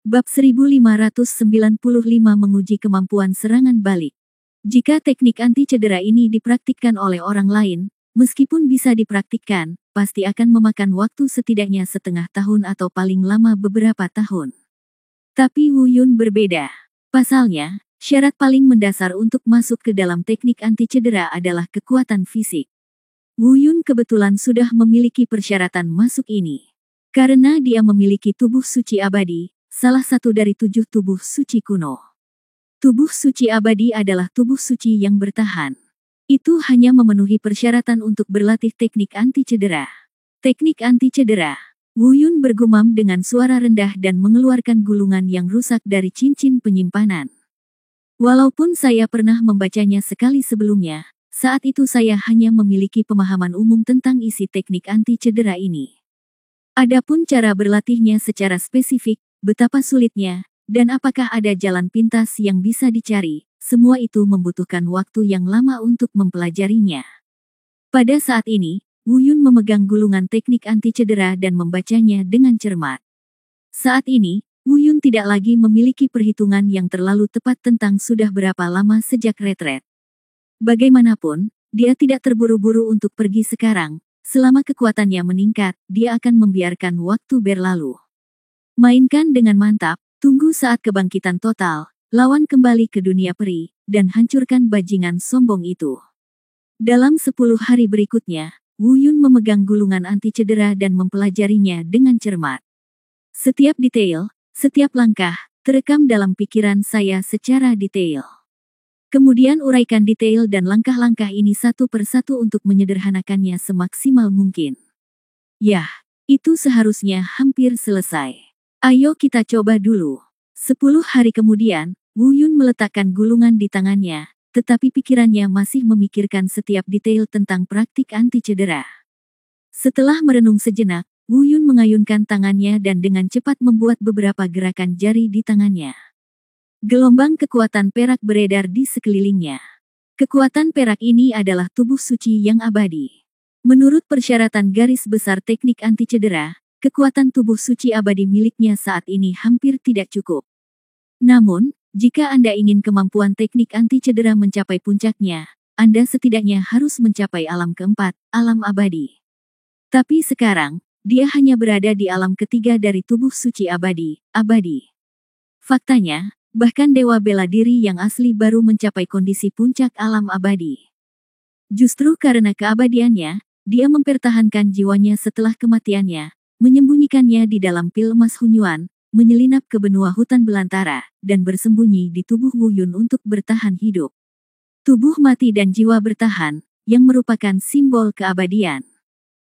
Bab 1595 menguji kemampuan serangan balik. Jika teknik anti cedera ini dipraktikkan oleh orang lain, meskipun bisa dipraktikkan, pasti akan memakan waktu setidaknya setengah tahun atau paling lama beberapa tahun. Tapi Wu Yun berbeda. Pasalnya, syarat paling mendasar untuk masuk ke dalam teknik anti cedera adalah kekuatan fisik. Wu Yun kebetulan sudah memiliki persyaratan masuk ini. Karena dia memiliki tubuh suci abadi, salah satu dari 7 tubuh suci kuno. Tubuh suci abadi adalah tubuh suci yang bertahan. Itu hanya memenuhi persyaratan untuk berlatih teknik anti cedera. Teknik anti cedera. Wu Yun bergumam dengan suara rendah dan mengeluarkan gulungan yang rusak dari cincin penyimpanan. Walaupun saya pernah membacanya sekali sebelumnya, saat itu saya hanya memiliki pemahaman umum tentang isi teknik anti cedera ini. Adapun cara berlatihnya secara spesifik, betapa sulitnya, dan apakah ada jalan pintas yang bisa dicari, semua itu membutuhkan waktu yang lama untuk mempelajarinya. Pada saat ini, Wu Yun memegang gulungan teknik anti cedera dan membacanya dengan cermat. Saat ini, Wu Yun tidak lagi memiliki perhitungan yang terlalu tepat tentang sudah berapa lama sejak retret. Bagaimanapun, dia tidak terburu-buru untuk pergi sekarang. Selama kekuatannya meningkat, dia akan membiarkan waktu berlalu. Mainkan dengan mantap, tunggu saat kebangkitan total, lawan kembali ke dunia peri, dan hancurkan bajingan sombong itu. Dalam 10 hari berikutnya, Wu Yun memegang gulungan anti cedera dan mempelajarinya dengan cermat. Setiap detail, setiap langkah, terekam dalam pikiran saya secara detail. Kemudian uraikan detail dan langkah-langkah ini satu persatu untuk menyederhanakannya semaksimal mungkin. Yah, itu seharusnya hampir selesai. Ayo kita coba dulu. 10 hari kemudian, Wu Yun meletakkan gulungan di tangannya, tetapi pikirannya masih memikirkan setiap detail tentang praktik anti cedera. Setelah merenung sejenak, Wu Yun mengayunkan tangannya dan dengan cepat membuat beberapa gerakan jari di tangannya. Gelombang kekuatan perak beredar di sekelilingnya. Kekuatan perak ini adalah tubuh suci yang abadi. Menurut persyaratan garis besar teknik anti cedera, kekuatan tubuh suci abadi miliknya saat ini hampir tidak cukup. Namun, jika Anda ingin kemampuan teknik anti cedera mencapai puncaknya, Anda setidaknya harus mencapai alam keempat, alam abadi. Tapi sekarang, dia hanya berada di alam ketiga dari tubuh suci abadi. Faktanya, bahkan dewa bela diri yang asli baru mencapai kondisi puncak alam abadi. Justru karena keabadiannya, dia mempertahankan jiwanya setelah kematiannya, menyembunyikannya di dalam pil emas Hunyuan, menyelinap ke benua hutan belantara, dan bersembunyi di tubuh Wu Yun untuk bertahan hidup. Tubuh mati dan jiwa bertahan, yang merupakan simbol keabadian.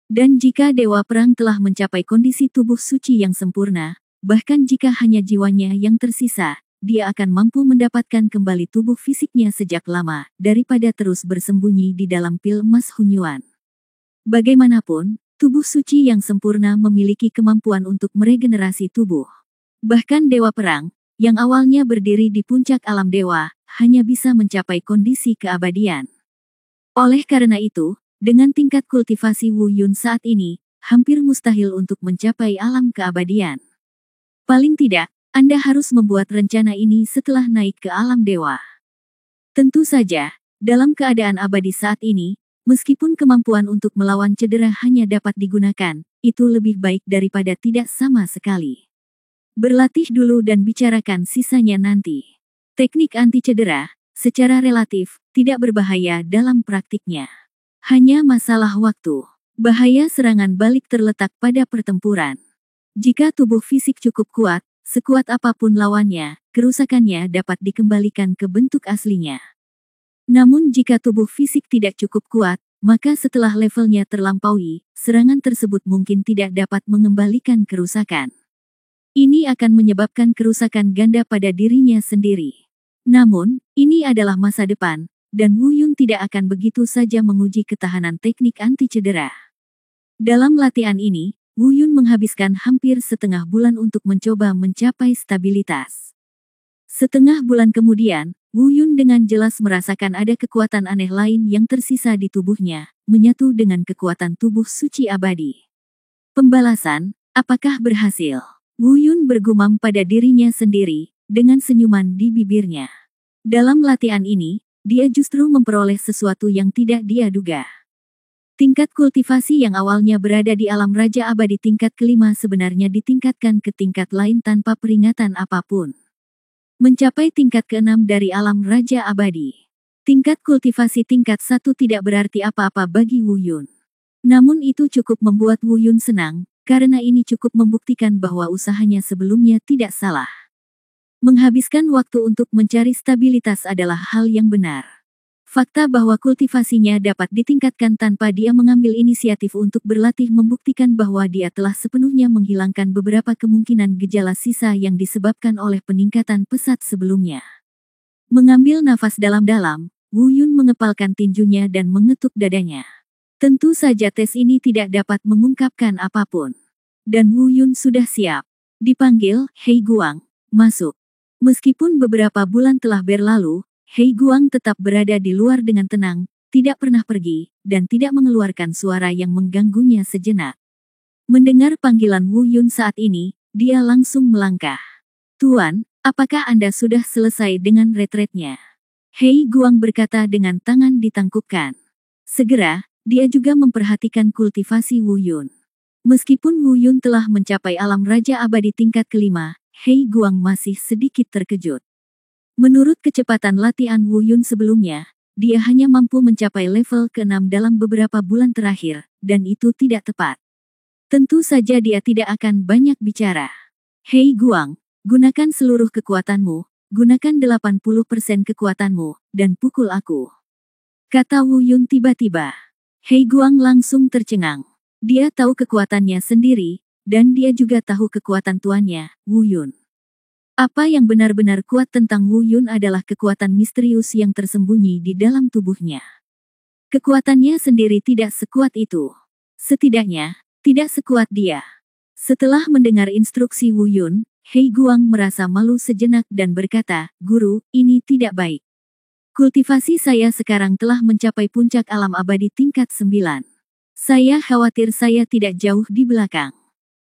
Dan jika Dewa Perang telah mencapai kondisi tubuh suci yang sempurna, bahkan jika hanya jiwanya yang tersisa, dia akan mampu mendapatkan kembali tubuh fisiknya sejak lama, daripada terus bersembunyi di dalam pil emas Hunyuan. Bagaimanapun, tubuh suci yang sempurna memiliki kemampuan untuk meregenerasi tubuh. Bahkan Dewa Perang, yang awalnya berdiri di puncak alam dewa, hanya bisa mencapai kondisi keabadian. Oleh karena itu, dengan tingkat kultivasi Wu Yun saat ini, hampir mustahil untuk mencapai alam keabadian. Paling tidak, Anda harus membuat rencana ini setelah naik ke alam dewa. Tentu saja, dalam keadaan abadi saat ini, meskipun kemampuan untuk melawan cedera hanya dapat digunakan, itu lebih baik daripada tidak sama sekali. Berlatih dulu dan bicarakan sisanya nanti. Teknik anti cedera, secara relatif, tidak berbahaya dalam praktiknya. Hanya masalah waktu. Bahaya serangan balik terletak pada pertempuran. Jika tubuh fisik cukup kuat, sekuat apapun lawannya, kerusakannya dapat dikembalikan ke bentuk aslinya. Namun jika tubuh fisik tidak cukup kuat, maka setelah levelnya terlampaui, serangan tersebut mungkin tidak dapat mengembalikan kerusakan. Ini akan menyebabkan kerusakan ganda pada dirinya sendiri. Namun, ini adalah masa depan, dan Wu Yun tidak akan begitu saja menguji ketahanan teknik anti cedera. Dalam latihan ini, Wu Yun menghabiskan hampir setengah bulan untuk mencoba mencapai stabilitas. Setengah bulan kemudian, Wu Yun dengan jelas merasakan ada kekuatan aneh lain yang tersisa di tubuhnya, menyatu dengan kekuatan tubuh suci abadi. Pembalasan, apakah berhasil? Wu Yun bergumam pada dirinya sendiri, dengan senyuman di bibirnya. Dalam latihan ini, dia justru memperoleh sesuatu yang tidak dia duga. Tingkat kultivasi yang awalnya berada di alam Raja Abadi tingkat kelima sebenarnya ditingkatkan ke tingkat lain tanpa peringatan apapun. Mencapai tingkat keenam dari alam Raja Abadi. Tingkat kultivasi tingkat 1 tidak berarti apa-apa bagi Wu Yun. Namun itu cukup membuat Wu Yun senang, karena ini cukup membuktikan bahwa usahanya sebelumnya tidak salah. Menghabiskan waktu untuk mencari stabilitas adalah hal yang benar. Fakta bahwa kultivasinya dapat ditingkatkan tanpa dia mengambil inisiatif untuk berlatih membuktikan bahwa dia telah sepenuhnya menghilangkan beberapa kemungkinan gejala sisa yang disebabkan oleh peningkatan pesat sebelumnya. Mengambil nafas dalam-dalam, Wu Yun mengepalkan tinjunya dan mengetuk dadanya. Tentu saja tes ini tidak dapat mengungkapkan apapun. Dan Wu Yun sudah siap. Dipanggil, Hei Guang, masuk. Meskipun beberapa bulan telah berlalu, Hei Guang tetap berada di luar dengan tenang, tidak pernah pergi, dan tidak mengeluarkan suara yang mengganggunya sejenak. Mendengar panggilan Wu Yun saat ini, dia langsung melangkah. Tuan, apakah Anda sudah selesai dengan retretnya? Hei Guang berkata dengan tangan ditangkupkan. Segera, dia juga memperhatikan kultivasi Wu Yun. Meskipun Wu Yun telah mencapai alam Raja Abadi tingkat kelima, Hei Guang masih sedikit terkejut. Menurut kecepatan latihan Wu Yun sebelumnya, dia hanya mampu mencapai level ke-6 dalam beberapa bulan terakhir, dan itu tidak tepat. Tentu saja dia tidak akan banyak bicara. Hei Guang, gunakan seluruh kekuatanmu, gunakan 80% kekuatanmu, dan pukul aku. Kata Wu Yun tiba-tiba. Hei Guang langsung tercengang. Dia tahu kekuatannya sendiri, dan dia juga tahu kekuatan tuannya, Wu Yun. Apa yang benar-benar kuat tentang Wu Yun adalah kekuatan misterius yang tersembunyi di dalam tubuhnya. Kekuatannya sendiri tidak sekuat itu. Setidaknya, tidak sekuat dia. Setelah mendengar instruksi Wu Yun, Hei Guang merasa malu sejenak dan berkata, "Guru, ini tidak baik. Kultivasi saya sekarang telah mencapai puncak alam abadi tingkat 9. Saya khawatir saya tidak jauh di belakang.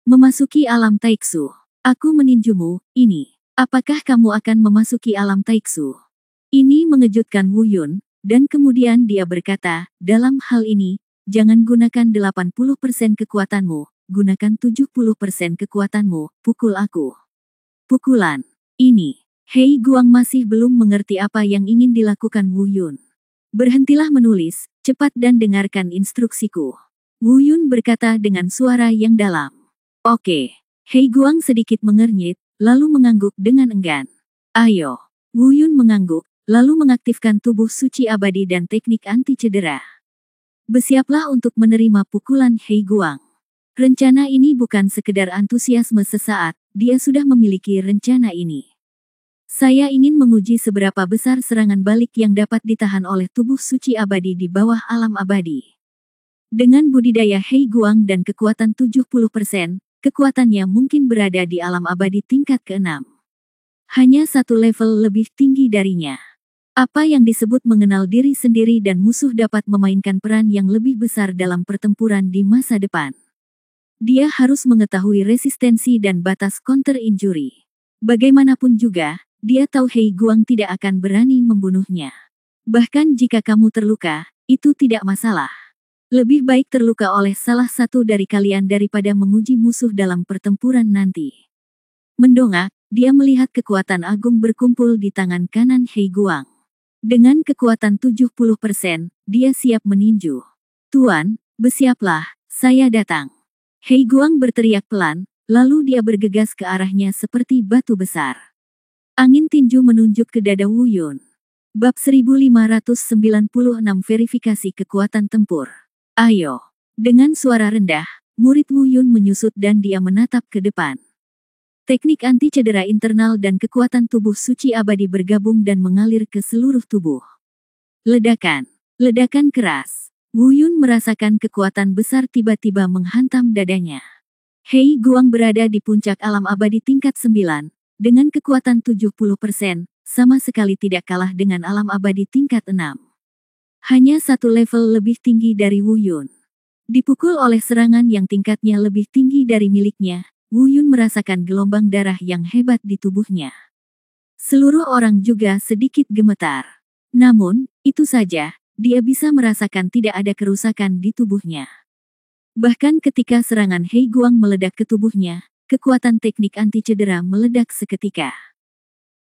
Memasuki alam Taiksu. Aku meninjumu, ini. Apakah kamu akan memasuki alam Taiksu?" Ini mengejutkan Wu Yun, dan kemudian dia berkata, "Dalam hal ini, jangan gunakan 80% kekuatanmu, gunakan 70% kekuatanmu, pukul aku." Pukulan. Ini. Hei Guang masih belum mengerti apa yang ingin dilakukan Wu Yun. "Berhentilah menulis, cepat dan dengarkan instruksiku." Wu Yun berkata dengan suara yang dalam. "Oke." Hei Guang sedikit mengernyit, lalu mengangguk dengan enggan. "Ayo." Wu Yun mengangguk, lalu mengaktifkan tubuh suci abadi dan teknik anti cedera. Bersiaplah untuk menerima pukulan Hei Guang. Rencana ini bukan sekedar antusiasme sesaat, dia sudah memiliki rencana ini. Saya ingin menguji seberapa besar serangan balik yang dapat ditahan oleh tubuh suci abadi di bawah alam abadi. Dengan budidaya Hei Guang dan kekuatan 70%, kekuatannya mungkin berada di alam abadi tingkat ke-6. Hanya satu level lebih tinggi darinya. Apa yang disebut mengenal diri sendiri dan musuh dapat memainkan peran yang lebih besar dalam pertempuran di masa depan. Dia harus mengetahui resistensi dan batas counter injury. Bagaimanapun juga, dia tahu Hei Guang tidak akan berani membunuhnya. Bahkan jika kamu terluka, itu tidak masalah. Lebih baik terluka oleh salah satu dari kalian daripada menguji musuh dalam pertempuran nanti. Mendongak, dia melihat kekuatan agung berkumpul di tangan kanan Hei Guang. Dengan kekuatan 70%, dia siap meninju. Tuan, bersiaplah, saya datang. Hei Guang berteriak pelan, lalu dia bergegas ke arahnya seperti batu besar. Angin tinju menunjuk ke dada Wu Yun. Bab 1596 Verifikasi Kekuatan Tempur. Ayo. Dengan suara rendah, murid Wu Yun menyusut dan dia menatap ke depan. Teknik anti cedera internal dan kekuatan tubuh suci abadi bergabung dan mengalir ke seluruh tubuh. Ledakan. Ledakan keras. Wu Yun merasakan kekuatan besar tiba-tiba menghantam dadanya. Hei Guang berada di puncak alam abadi tingkat 9, dengan kekuatan 70%, sama sekali tidak kalah dengan alam abadi tingkat 6. Hanya satu level lebih tinggi dari Wu Yun. Dipukul oleh serangan yang tingkatnya lebih tinggi dari miliknya, Wu Yun merasakan gelombang darah yang hebat di tubuhnya. Seluruh orang juga sedikit gemetar. Namun, itu saja, dia bisa merasakan tidak ada kerusakan di tubuhnya. Bahkan ketika serangan Hei Guang meledak ke tubuhnya, kekuatan teknik anti cedera meledak seketika.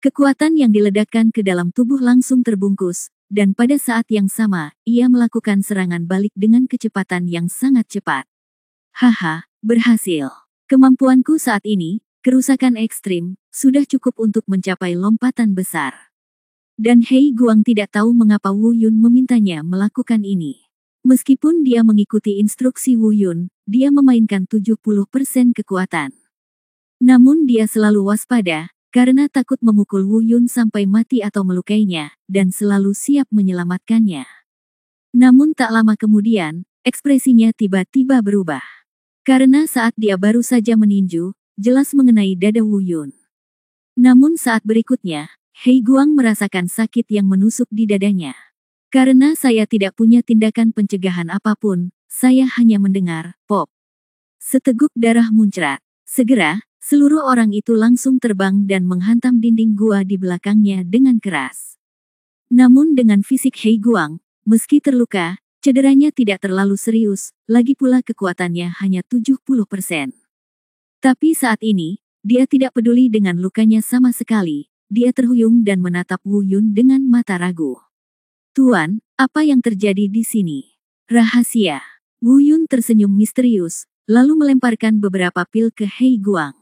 Kekuatan yang diledakkan ke dalam tubuh langsung terbungkus, dan pada saat yang sama, ia melakukan serangan balik dengan kecepatan yang sangat cepat. Haha, berhasil. Kemampuanku saat ini, kerusakan ekstrim, sudah cukup untuk mencapai lompatan besar. Dan Hei Guang tidak tahu mengapa Wu Yun memintanya melakukan ini. Meskipun dia mengikuti instruksi Wu Yun, dia memainkan 70% kekuatan. Namun dia selalu waspada, karena takut memukul Wu Yun sampai mati atau melukainya, dan selalu siap menyelamatkannya. Namun tak lama kemudian, ekspresinya tiba-tiba berubah. Karena saat dia baru saja meninju, jelas mengenai dada Wu Yun. Namun saat berikutnya, Hei Guang merasakan sakit yang menusuk di dadanya. Karena saya tidak punya tindakan pencegahan apapun, saya hanya mendengar, pop. Seteguk darah muncrat. Segera, seluruh orang itu langsung terbang dan menghantam dinding gua di belakangnya dengan keras. Namun dengan fisik Hei Guang, meski terluka, cederanya tidak terlalu serius, lagi pula kekuatannya hanya 70%. Tapi saat ini, dia tidak peduli dengan lukanya sama sekali, dia terhuyung dan menatap Wu Yun dengan mata ragu. Tuan, apa yang terjadi di sini? Rahasia. Wu Yun tersenyum misterius, lalu melemparkan beberapa pil ke Hei Guang.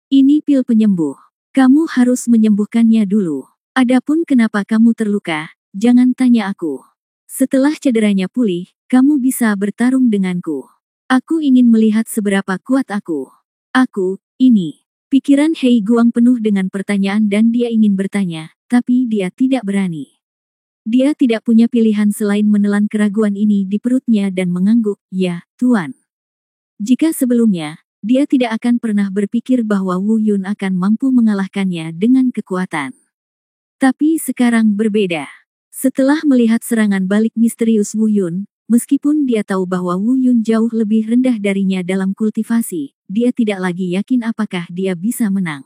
Ini pil penyembuh. Kamu harus menyembuhkannya dulu. Adapun kenapa kamu terluka, jangan tanya aku. Setelah cederanya pulih, kamu bisa bertarung denganku. Aku ingin melihat seberapa kuat aku. Aku, ini. Pikiran Hei Guang penuh dengan pertanyaan dan dia ingin bertanya, tapi dia tidak berani. Dia tidak punya pilihan selain menelan keraguan ini di perutnya dan mengangguk, ya, Tuan. Jika sebelumnya, dia tidak akan pernah berpikir bahwa Wu Yun akan mampu mengalahkannya dengan kekuatan. Tapi sekarang berbeda. Setelah melihat serangan balik misterius Wu Yun, meskipun dia tahu bahwa Wu Yun jauh lebih rendah darinya dalam kultivasi, dia tidak lagi yakin apakah dia bisa menang.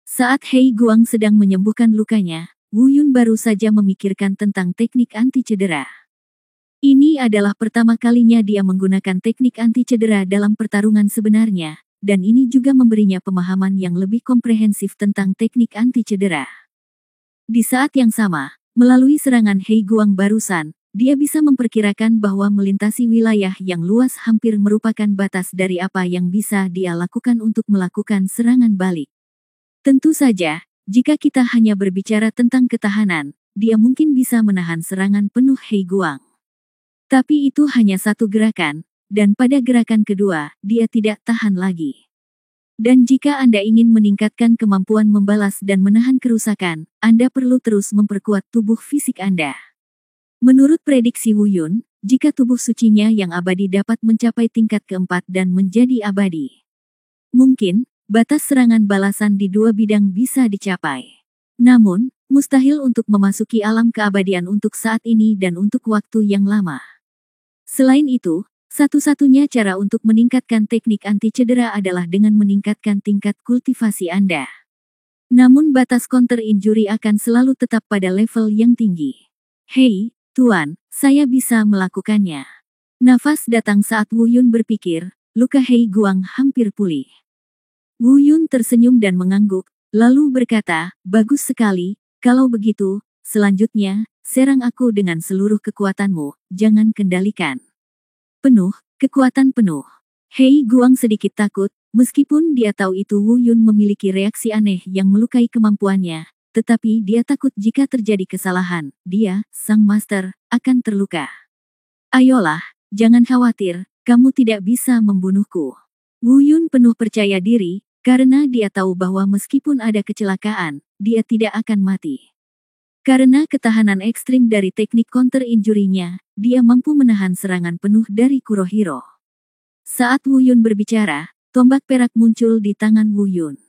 Saat Hei Guang sedang menyembuhkan lukanya, Wu Yun baru saja memikirkan tentang teknik anti cedera. Ini adalah pertama kalinya dia menggunakan teknik anti cedera dalam pertarungan sebenarnya, dan ini juga memberinya pemahaman yang lebih komprehensif tentang teknik anti cedera. Di saat yang sama, melalui serangan Hei Guang barusan, dia bisa memperkirakan bahwa melintasi wilayah yang luas hampir merupakan batas dari apa yang bisa dia lakukan untuk melakukan serangan balik. Tentu saja, jika kita hanya berbicara tentang ketahanan, dia mungkin bisa menahan serangan penuh Hei Guang. Tapi itu hanya satu gerakan, dan pada gerakan kedua, dia tidak tahan lagi. Dan jika Anda ingin meningkatkan kemampuan membalas dan menahan kerusakan, Anda perlu terus memperkuat tubuh fisik Anda. Menurut prediksi Wu Yun, jika tubuh sucinya yang abadi dapat mencapai tingkat keempat dan menjadi abadi, mungkin, batas serangan balasan di dua bidang bisa dicapai. Namun, mustahil untuk memasuki alam keabadian untuk saat ini dan untuk waktu yang lama. Selain itu, satu-satunya cara untuk meningkatkan teknik anti cedera adalah dengan meningkatkan tingkat kultivasi Anda. Namun batas counter injury akan selalu tetap pada level yang tinggi. Hei, Tuan, saya bisa melakukannya. Nafas datang saat Wu Yun berpikir, luka Hei Guang hampir pulih. Wu Yun tersenyum dan mengangguk, lalu berkata, bagus sekali, kalau begitu, selanjutnya, serang aku dengan seluruh kekuatanmu, jangan kendalikan. Penuh, kekuatan penuh. Hei Guang sedikit takut, meskipun dia tahu itu Wu Yun memiliki reaksi aneh yang melukai kemampuannya, tetapi dia takut jika terjadi kesalahan, dia, sang master, akan terluka. Ayolah, jangan khawatir, kamu tidak bisa membunuhku. Wu Yun penuh percaya diri, karena dia tahu bahwa meskipun ada kecelakaan, dia tidak akan mati. Karena ketahanan ekstrim dari teknik counter injury-nya, dia mampu menahan serangan penuh dari Kurohiro. Saat Wu Yun berbicara, tombak perak muncul di tangan Wu Yun.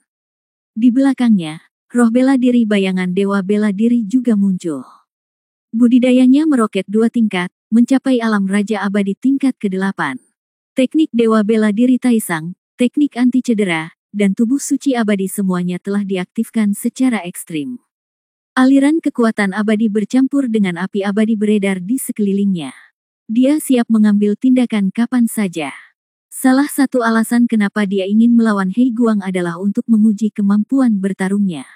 Di belakangnya, roh bela diri bayangan dewa bela diri juga muncul. Budidayanya meroket 2 tingkat, mencapai alam raja abadi tingkat ke-8. Teknik dewa bela diri Taisang, teknik anti cedera, dan tubuh suci abadi semuanya telah diaktifkan secara ekstrim. Aliran kekuatan abadi bercampur dengan api abadi beredar di sekelilingnya. Dia siap mengambil tindakan kapan saja. Salah satu alasan kenapa dia ingin melawan Hei Guang adalah untuk menguji kemampuan bertarungnya.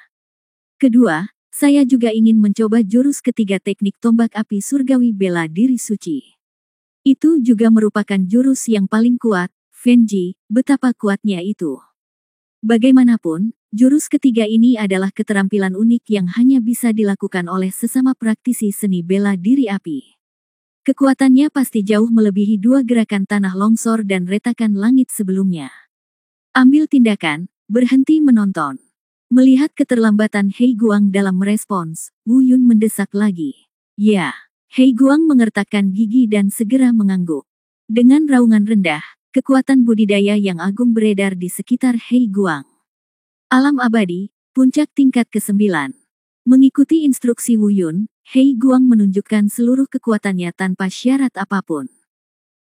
Kedua, saya juga ingin mencoba jurus ketiga teknik tombak api surgawi bela diri suci. Itu juga merupakan jurus yang paling kuat, Fenji, betapa kuatnya itu. Bagaimanapun, jurus ketiga ini adalah keterampilan unik yang hanya bisa dilakukan oleh sesama praktisi seni bela diri api. Kekuatannya pasti jauh melebihi 2 gerakan tanah longsor dan retakan langit sebelumnya. Ambil tindakan, berhenti menonton. Melihat keterlambatan Hei Guang dalam merespons, Wu Yun mendesak lagi. Ya, Hei Guang mengertakkan gigi dan segera mengangguk. Dengan raungan rendah, kekuatan budidaya yang agung beredar di sekitar Hei Guang. Alam abadi, puncak tingkat ke-9. Mengikuti instruksi Wu Yun, Hei Guang menunjukkan seluruh kekuatannya tanpa syarat apapun.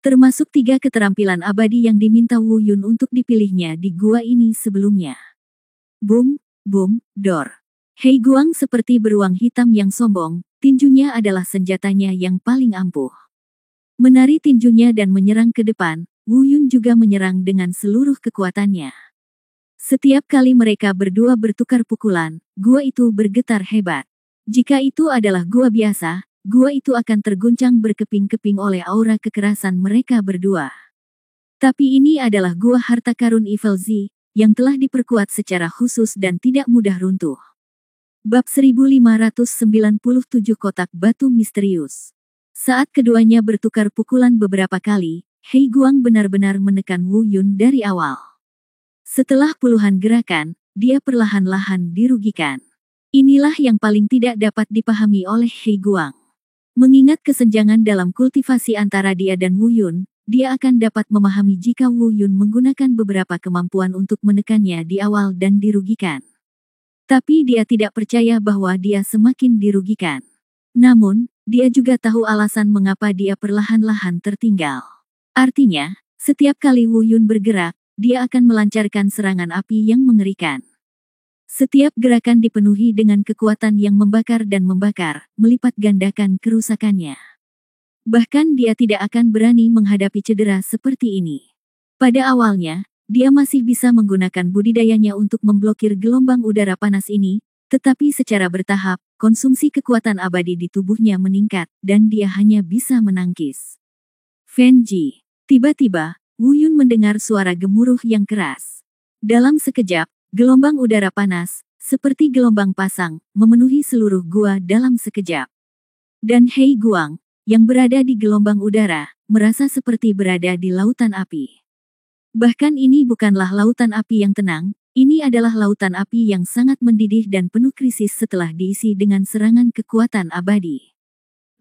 Termasuk 3 keterampilan abadi yang diminta Wu Yun untuk dipilihnya di gua ini sebelumnya. Boom, boom, dor. Hei Guang seperti beruang hitam yang sombong, tinjunya adalah senjatanya yang paling ampuh. Menari tinjunya dan menyerang ke depan, Wu Yun juga menyerang dengan seluruh kekuatannya. Setiap kali mereka berdua bertukar pukulan, gua itu bergetar hebat. Jika itu adalah gua biasa, gua itu akan terguncang berkeping-keping oleh aura kekerasan mereka berdua. Tapi ini adalah gua harta karun Evil Z, yang telah diperkuat secara khusus dan tidak mudah runtuh. Bab 1597 Kotak Batu Misterius. Saat keduanya bertukar pukulan beberapa kali, Hei Guang benar-benar menekan Wu Yun dari awal. Setelah puluhan gerakan, dia perlahan-lahan dirugikan. Inilah yang paling tidak dapat dipahami oleh Hei Guang. Mengingat kesenjangan dalam kultivasi antara dia dan Wu Yun, dia akan dapat memahami jika Wu Yun menggunakan beberapa kemampuan untuk menekannya di awal dan dirugikan. Tapi dia tidak percaya bahwa dia semakin dirugikan. Namun, dia juga tahu alasan mengapa dia perlahan-lahan tertinggal. Artinya, setiap kali Wu Yun bergerak, dia akan melancarkan serangan api yang mengerikan. Setiap gerakan dipenuhi dengan kekuatan yang membakar dan membakar, melipat gandakan kerusakannya. Bahkan dia tidak akan berani menghadapi cedera seperti ini. Pada awalnya, dia masih bisa menggunakan budidayanya untuk memblokir gelombang udara panas ini, tetapi secara bertahap, konsumsi kekuatan abadi di tubuhnya meningkat, dan dia hanya bisa menangkis. Fenji. Tiba-tiba, Wu Yun mendengar suara gemuruh yang keras. Dalam sekejap, gelombang udara panas, seperti gelombang pasang, memenuhi seluruh gua dalam sekejap. Dan Hei Guang, yang berada di gelombang udara, merasa seperti berada di lautan api. Bahkan ini bukanlah lautan api yang tenang, ini adalah lautan api yang sangat mendidih dan penuh krisis setelah diisi dengan serangan kekuatan abadi.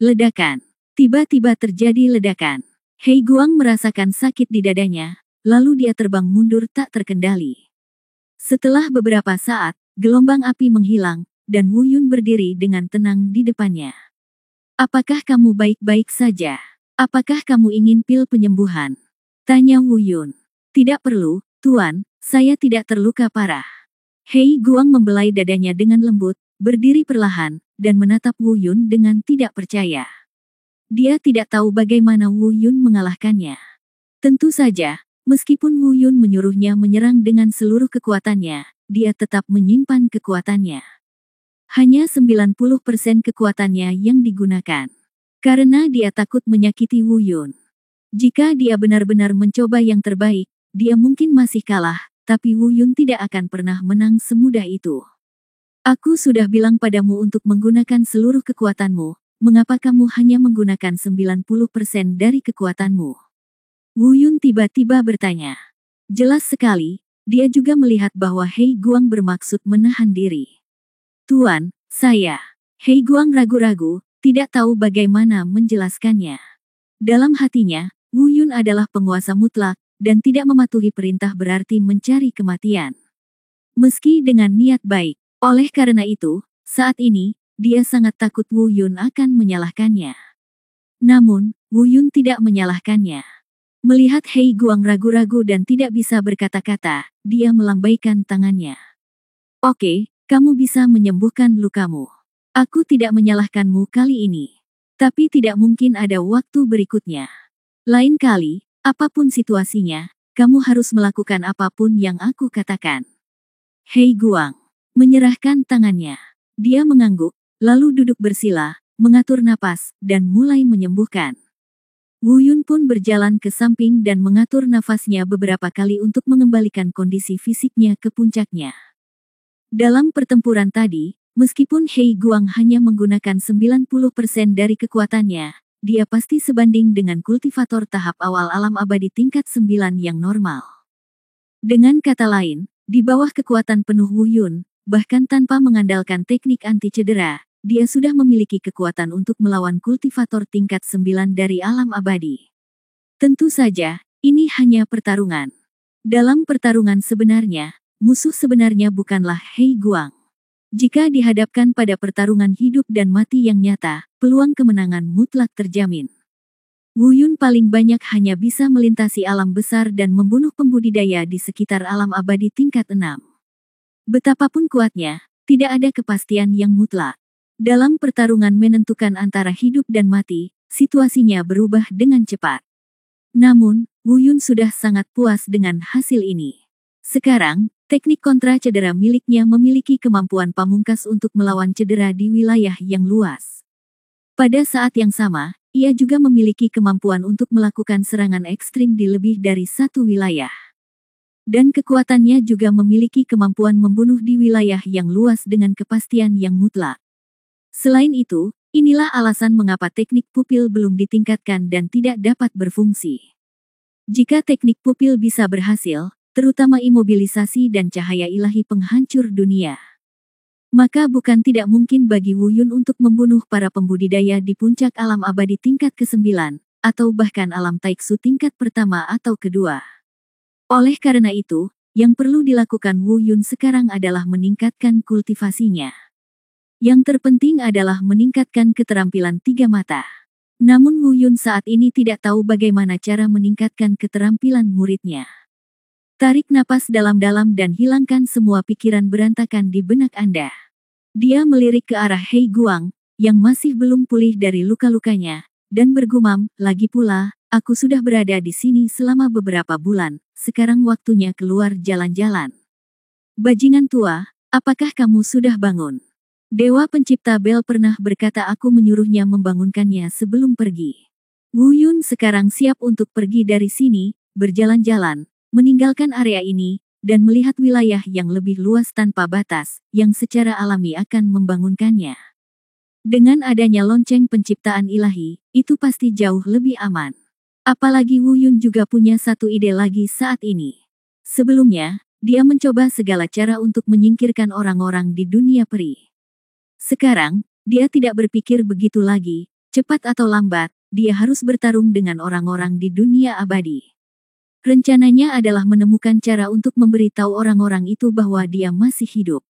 Ledakan. Tiba-tiba terjadi ledakan. Hei Guang merasakan sakit di dadanya, lalu dia terbang mundur tak terkendali. Setelah beberapa saat, gelombang api menghilang, dan Wu Yun berdiri dengan tenang di depannya. Apakah kamu baik-baik saja? Apakah kamu ingin pil penyembuhan? Tanya Wu Yun. Tidak perlu, Tuan, saya tidak terluka parah. Hei Guang membelai dadanya dengan lembut, berdiri perlahan, dan menatap Wu Yun dengan tidak percaya. Dia tidak tahu bagaimana Wu Yun mengalahkannya. Tentu saja, meskipun Wu Yun menyuruhnya menyerang dengan seluruh kekuatannya, dia tetap menyimpan kekuatannya. Hanya 90% kekuatannya yang digunakan. Karena dia takut menyakiti Wu Yun. Jika dia benar-benar mencoba yang terbaik, dia mungkin masih kalah, tapi Wu Yun tidak akan pernah menang semudah itu. Aku sudah bilang padamu untuk menggunakan seluruh kekuatanmu, mengapa kamu hanya menggunakan 90% dari kekuatanmu? Wu Yun tiba-tiba bertanya. Jelas sekali, dia juga melihat bahwa Hei Guang bermaksud menahan diri. Tuan, saya. Hei Guang ragu-ragu, tidak tahu bagaimana menjelaskannya. Dalam hatinya, Wu Yun adalah penguasa mutlak, dan tidak mematuhi perintah berarti mencari kematian. Meski dengan niat baik, oleh karena itu, saat ini, dia sangat takut Wu Yun akan menyalahkannya. Namun, Wu Yun tidak menyalahkannya. Melihat Hei Guang ragu-ragu dan tidak bisa berkata-kata, dia melambaikan tangannya. Oke, kamu bisa menyembuhkan lukamu. Aku tidak menyalahkanmu kali ini. Tapi tidak mungkin ada waktu berikutnya. Lain kali, apapun situasinya, kamu harus melakukan apapun yang aku katakan. Hei Guang menyerahkan tangannya. Dia mengangguk, lalu duduk bersila, mengatur napas, dan mulai menyembuhkan. Wu Yun pun berjalan ke samping dan mengatur nafasnya beberapa kali untuk mengembalikan kondisi fisiknya ke puncaknya. Dalam pertempuran tadi, meskipun Hei Guang hanya menggunakan 90% dari kekuatannya, dia pasti sebanding dengan kultivator tahap awal alam abadi tingkat 9 yang normal. Dengan kata lain, di bawah kekuatan penuh Wu Yun, bahkan tanpa mengandalkan teknik anti cedera, dia sudah memiliki kekuatan untuk melawan kultivator tingkat 9 dari alam abadi. Tentu saja, ini hanya pertarungan. Dalam pertarungan sebenarnya, musuh sebenarnya bukanlah Hei Guang. Jika dihadapkan pada pertarungan hidup dan mati yang nyata, peluang kemenangan mutlak terjamin. Wu Yun paling banyak hanya bisa melintasi alam besar dan membunuh pembudidaya di sekitar alam abadi tingkat 6. Betapapun kuatnya, tidak ada kepastian yang mutlak. Dalam pertarungan menentukan antara hidup dan mati, situasinya berubah dengan cepat. Namun, Wu Yun sudah sangat puas dengan hasil ini. Sekarang, teknik kontra cedera miliknya memiliki kemampuan pamungkas untuk melawan cedera di wilayah yang luas. Pada saat yang sama, ia juga memiliki kemampuan untuk melakukan serangan ekstrim di lebih dari satu wilayah. Dan kekuatannya juga memiliki kemampuan membunuh di wilayah yang luas dengan kepastian yang mutlak. Selain itu, inilah alasan mengapa teknik pupil belum ditingkatkan dan tidak dapat berfungsi. Jika teknik pupil bisa berhasil, terutama imobilisasi dan cahaya ilahi penghancur dunia, maka bukan tidak mungkin bagi Wu Yun untuk membunuh para pembudidaya di puncak alam abadi tingkat ke-9, atau bahkan alam Taiksu tingkat pertama atau kedua. Oleh karena itu, yang perlu dilakukan Wu Yun sekarang adalah meningkatkan kultivasinya. Yang terpenting adalah meningkatkan keterampilan 3 mata. Namun Wu Yun saat ini tidak tahu bagaimana cara meningkatkan keterampilan muridnya. Tarik napas dalam-dalam dan hilangkan semua pikiran berantakan di benak Anda. Dia melirik ke arah Hei Guang, yang masih belum pulih dari luka-lukanya, dan bergumam, lagi pula, aku sudah berada di sini selama beberapa bulan, sekarang waktunya keluar jalan-jalan. Bajingan tua, apakah kamu sudah bangun? Dewa pencipta bel pernah berkata aku menyuruhnya membangunkannya sebelum pergi. Wu Yun sekarang siap untuk pergi dari sini, berjalan-jalan, meninggalkan area ini, dan melihat wilayah yang lebih luas tanpa batas, yang secara alami akan membangunkannya. Dengan adanya lonceng penciptaan ilahi, itu pasti jauh lebih aman. Apalagi Wu Yun juga punya satu ide lagi saat ini. Sebelumnya, dia mencoba segala cara untuk menyingkirkan orang-orang di dunia peri. Sekarang, dia tidak berpikir begitu lagi, cepat atau lambat, dia harus bertarung dengan orang-orang di dunia abadi. Rencananya adalah menemukan cara untuk memberitahu orang-orang itu bahwa dia masih hidup.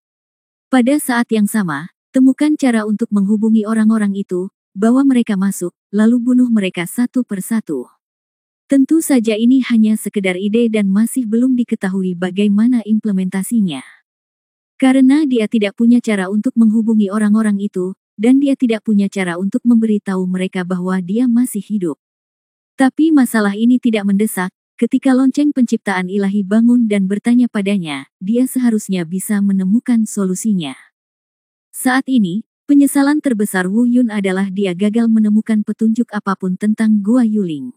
Pada saat yang sama, temukan cara untuk menghubungi orang-orang itu, bawa mereka masuk, lalu bunuh mereka satu persatu. Tentu saja ini hanya sekedar ide dan masih belum diketahui bagaimana implementasinya. Karena dia tidak punya cara untuk menghubungi orang-orang itu, dan dia tidak punya cara untuk memberitahu mereka bahwa dia masih hidup. Tapi masalah ini tidak mendesak, ketika lonceng penciptaan ilahi bangun dan bertanya padanya, dia seharusnya bisa menemukan solusinya. Saat ini, penyesalan terbesar Wu Yun adalah dia gagal menemukan petunjuk apapun tentang Gua Yuling.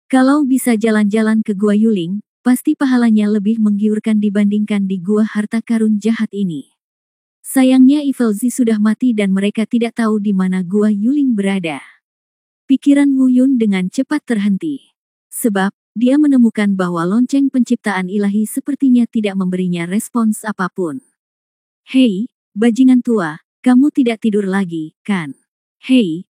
Kalau bisa jalan-jalan ke Gua Yuling, pasti pahalanya lebih menggiurkan dibandingkan di Gua Harta Karun jahat ini. Sayangnya Evil Z sudah mati dan mereka tidak tahu di mana Gua Yuling berada. Pikiran Wu Yun dengan cepat terhenti. Sebab, dia menemukan bahwa lonceng penciptaan ilahi sepertinya tidak memberinya respons apapun. Hei, bajingan tua, kamu tidak tidur lagi, kan? Hei,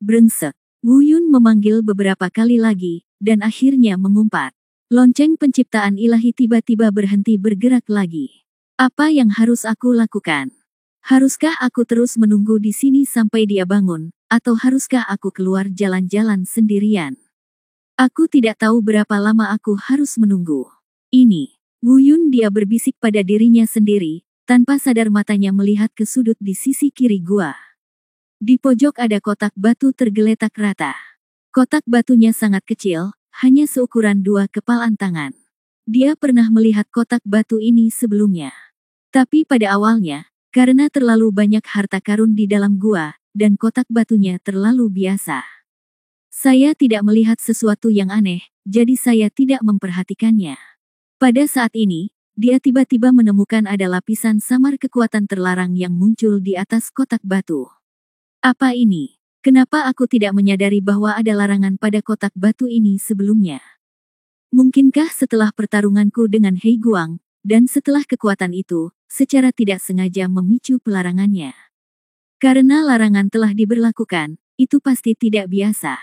brengsek. Wu Yun memanggil beberapa kali lagi, dan akhirnya mengumpat. Lonceng penciptaan ilahi tiba-tiba berhenti bergerak lagi. Apa yang harus aku lakukan? Haruskah aku terus menunggu di sini sampai dia bangun, atau haruskah aku keluar jalan-jalan sendirian? Aku tidak tahu berapa lama aku harus menunggu. Ini, Wu Yun dia berbisik pada dirinya sendiri, tanpa sadar matanya melihat ke sudut di sisi kiri gua. Di pojok ada kotak batu tergeletak rata. Kotak batunya sangat kecil, hanya seukuran 2 kepalan tangan. Dia pernah melihat kotak batu ini sebelumnya. Tapi pada awalnya, karena terlalu banyak harta karun di dalam gua, dan kotak batunya terlalu biasa. Saya tidak melihat sesuatu yang aneh, jadi saya tidak memperhatikannya. Pada saat ini, dia tiba-tiba menemukan ada lapisan samar kekuatan terlarang yang muncul di atas kotak batu. Apa ini? Kenapa aku tidak menyadari bahwa ada larangan pada kotak batu ini sebelumnya? Mungkinkah setelah pertarunganku dengan Hei Guang, dan setelah kekuatan itu, secara tidak sengaja memicu pelarangannya? Karena larangan telah diberlakukan, itu pasti tidak biasa.